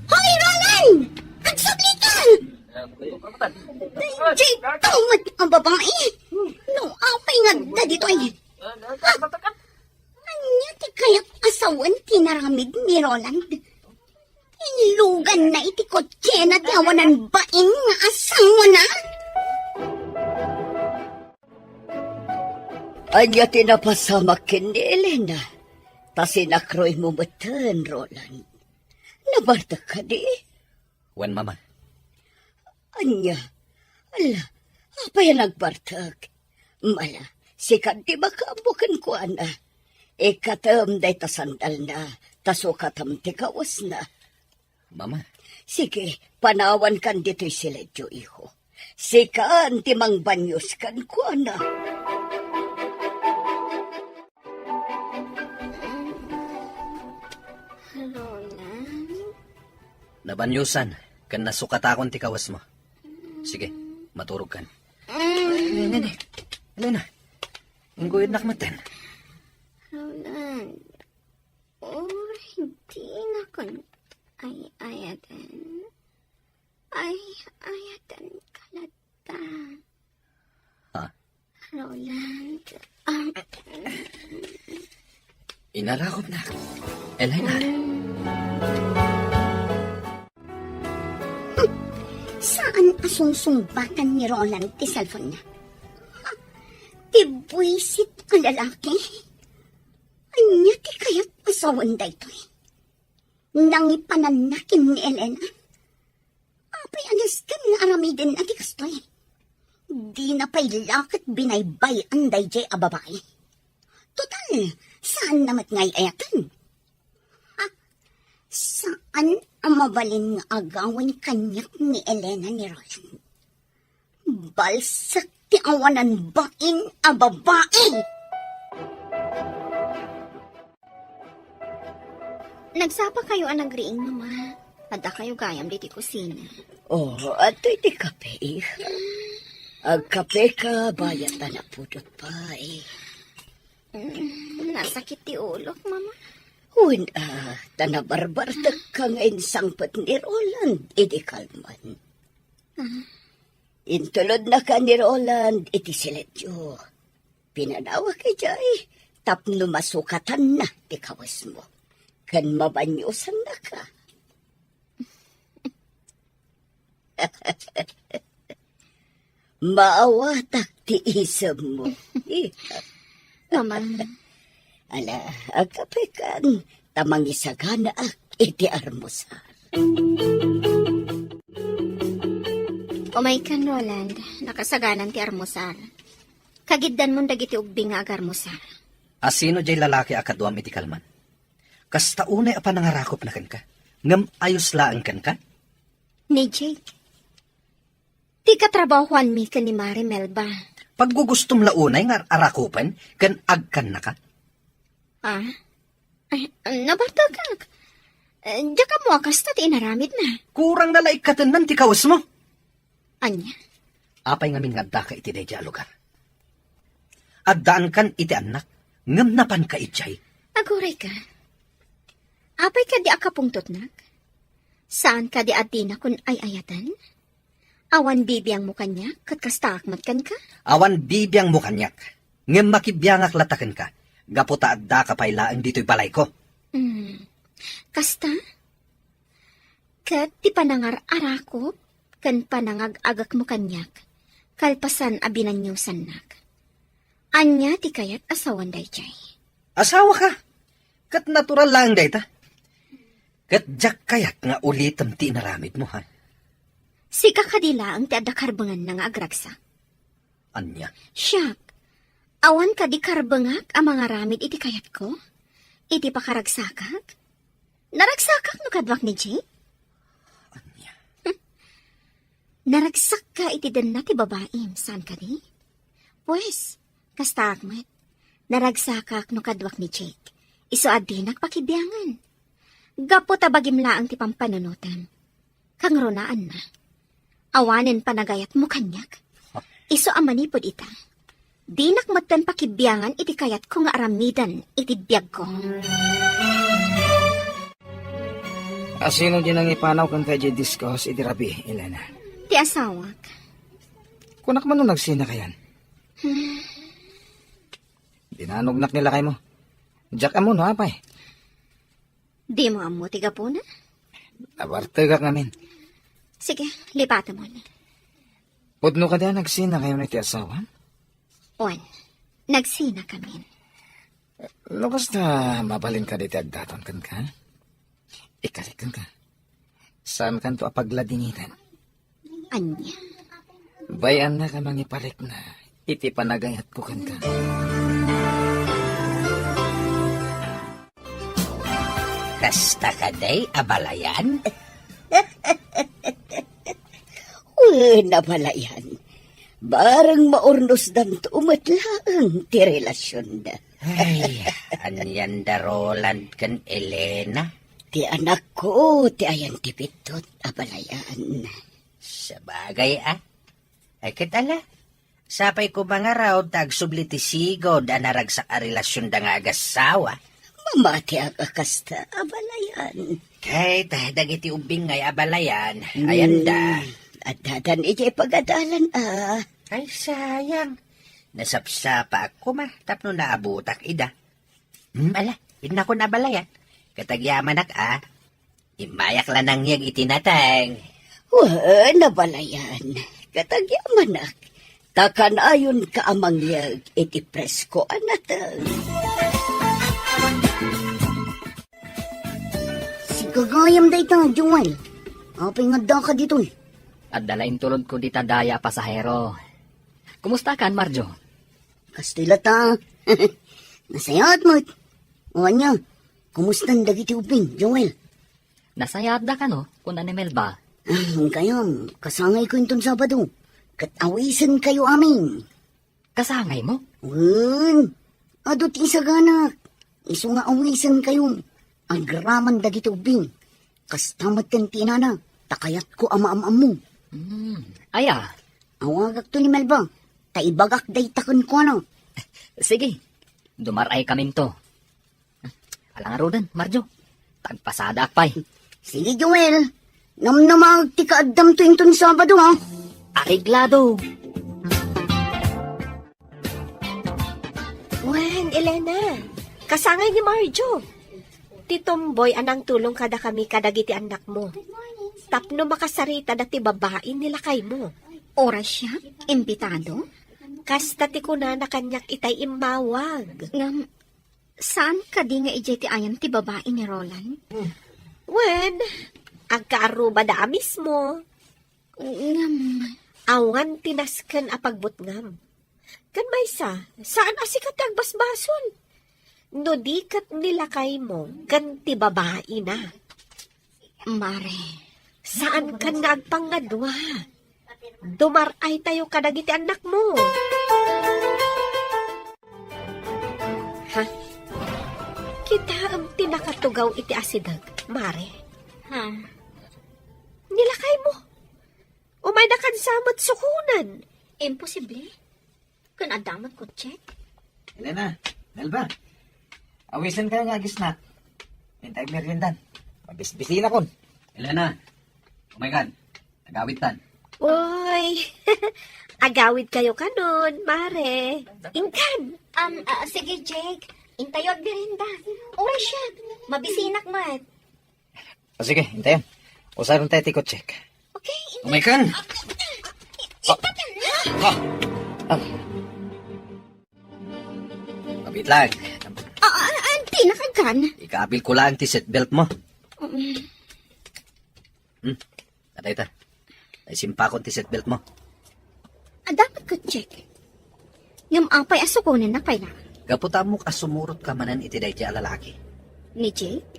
Hoy, Roland! Agsablikan! Dayjay, tawad ang babae. No, apay nga da dito ay. Anya ti kaya't asawan tinaramid ni Roland. Ilugan na iti kotse na tiawanan baing nga asawa na.
Anya tinapasamak kin ni Elena. Ta sinakroy mo matan, Roland. Nabarta ka di?
Wan, mama.
Anya, ala, apa yan nagbartag? Mala, sikat di ba kaabukan ko, ana? Ikatam day ta sandal na, taso katam ti kawas na.
Mama.
Sige, panawan kan dito'y siledyo, iho. Sikaan ti mangbanyos kan ko, ana.
Nabanyusan. Kan nasukatakon ti kawas mo. Sige, maturog kan. Nene, Elena. Inggoy nak matan.
Roland. Oh, hindi na kon ay ayatan. Ay ayatan kalata.
Ha?
Roland.
Inarakot na. Elena.
Saan asungsungbatan ni Roland ti cellphone niya? Ti buwisit ang lalaki. Anya ti kaya't asawan da ito eh. Nangipananakin ni Elena. Apay anas kan nga aramidin na ti kasto eh. Di na pa'y lakit binaybay ang dayjay a babae. Total, saan namat ngay ayatan? Saan ang mabalin nga agawan kanyak ni Elena ni Roland? Balsak ti awanan bain a babae!
Nagsapa kayo ang nagriing, mama. Ada kayo gayam di ti kusina.
Oh, ato'y ti kape, iha. Agkape ka, bayat na napudot pa, eh.
Nasakit ti ulok, mama.
Huwin, tanabarbartag ka ngayon sangpat ni Roland, iti kalman. Intulod na ka ni Roland, iti siledyo. Pinanawa kay Jay, tapno masukatan na, ti kawas mo. Kan mabanyusan na ka. Maawatak ti isam mo.
Mama.
Ala, agkapekan, tamang isagana iti armusar.
Umay kan, Roland. Nakasaganan ti armusar. Kagiddan mo dagiti ubing nga agarmusar.
Asino jay lalaki akadwam iti kalman? Kasta unay apa nangarakop na kan ka? Ngam ayos laan kan ka?
Ni Jake. Ti katrabahuan mi ka ni Mari Melba.
Paggugustom launay nga arakupan, kan agkan na ka?
Ah? Ay, nabarta ka. Diya ka mo kasta ti inaramid na.
Kurang nalaikatan nan ti kawas mo.
Anya?
Apay ngamin nga da ka iti dayja lugar. Addaan kan iti anak, ngam napan ka itjay.
Aguray ka. Apay ka di akapungtot nak? Saan ka di adina kun ay ayatan? Awan bibiyang mo kanya, kat kasta akmat kan ka?
Awan bibiyang mo kanyak, ngam makibiyangak latakan ka. Gaputa adda ka pailaan dito'y balay ko.
Kasta? Kat ti panangar arakop, kan panangag-agak mo kanyak, kalpasan abinanyusan nak. Anya ti kayat asawan day jay.
Asawa ka? Kat natural lang day ta. Kat jak kayat nga ulitam ti naramid mo, ha?
Sika kadila ang ti adakarbangan na nga agragsa.
Anya?
Siyak, awan ka di karbangak ang mga ramid iti kayat ko? Iti pakaragsakak? Naragsakak no kadwak ni Jay?
Anya?
Naragsak ka iti den na ti babaim, saan ka di? Pues, kasta akmat, naragsakak no kadwak ni Jake. Iso adinak pakibiyangan. Gapo tabagimla ang ti pampanunutan. Kang ronaan na. Awanen panagayat mo kanyak. Iso amanipod ita. Dinak matan pakibiyangan iti kayat ko nga aramidan iti biyag ko.
Asino din ang ipanaw kan kay discuss iti rabi, Elena?
Ti asawak.
Kunak man nung nagsina kayan. Dinanugnak nila kay mo. Jack amo no, apay.
Di mo amo tiga po na?
Nabartagak namin.
Sige, lipata mo na.
Pudno ka din nagsina kayo na iti asawa?
On, nagsina kami.
Lukas na mabalin ka dito agdaton kan ka? Ikalikan ka. Saan kan to apagladingitan?
Anya.
Bayan na ka mangiparik na iti panagayat ko kan ka.
Kasta ka day, abalayan?
Nabalayan. Barang maurnos dam to umatlaang ti relasyon da.
Ay, anyan darolan kan Elena.
Ti anak ko, ti ayan ti pitot, abalayan.
Sa bagay Ay kitala. Sapay ko mga raw tag sublitisigo da naragsak a relasyon da nga agasawa.
Mamati akasta, abalayan.
Kay dagiti ubing ngay abalayan. Ayan da.
At dadan iti pagadalan
Ay sayang. Nasapsapa ako tapno naabutak ida. Ala, ina ko nabalayan. Katagyaman imayak lang nang yag itinatang.
Nabalayan. Katagyamanak. Takan ayon ka amang yag iti presko anatang.
Si kagayam da ita, Joel. Apay nga da ka dito.
At dalain tulod ko dita daya pasahero. Kumusta kan, Marjo?
Kastila ta. Nasayat mo. O anya, kumusta ang dagiti uping, Joel?
Nasayad da ka no, kung animel ba?
Kayam, kasangay ko itong Sabado. Katawisan kayo amin.
Kasangay mo?
Ado ti isaganak. Iso nga awisan kayo. Ang graman dagiti uping. Kastamat kan tinana. Takayat ko ama-amam mo.
Aya,
Awagak to ni Melba. Taibagak day takon ko ano.
sige. Dumaray kami to. Alang arudan, Marjo. Tagpasada akpay.
Sige, Joel. Namnamag ti kaadam to inton Sabado, ha?
Ariglado.
Wen, Elena, kasangay ni Marjo. Titomboy anang tulong kada kami kadagiti anak mo. Tapno makasarita dati babae nila kay mo.
Oras siya, imbitado.
Kasta ti kunana kanyak itay imawag.
Ngam, saan ka di nga ijay ti ayan ti babae ni Roland?
Wen, agkaaruba da mismo.
Ngam,
Awan tinasken a pagbutngam. Kan maysa, saan asikat ang basbason? No dikat nilakay mo, ganti babae na.
Mare,
Saan ka nagpangadwa? Dumaray tayo kadagiti anak mo. Ha? Kita ang tinakatugaw iti asidag, Mare.
ha?
Nilakay mo. Umay na kansamot sukunan.
Imposible. Kung adamot ko, check.
Elena, Melba. Awisan kayo nga gisnat. Hintay meriendan. Mabisbisi na kon.
Elena, oh my God, nagawit tan.
Uy, agawid kayo kanon, Mare. Ingkan.
Sige, Jake. Intayo at birinda. Oras siya. Mabisinak mat.
O sige, hintayan. Usaron tayo tikot check.
Okay,
Oh my God! Kapit lang.
tinakagan.
Ikaabil ko lang ti seatbelt mo. Atay ta. Ay simpa ko ti seatbelt mo.
Dapat ko, Jake. Ngam apay asukunin na pala.
Gaputa mo kasumurot ka manan iti day ti alalaki.
Ni Jake?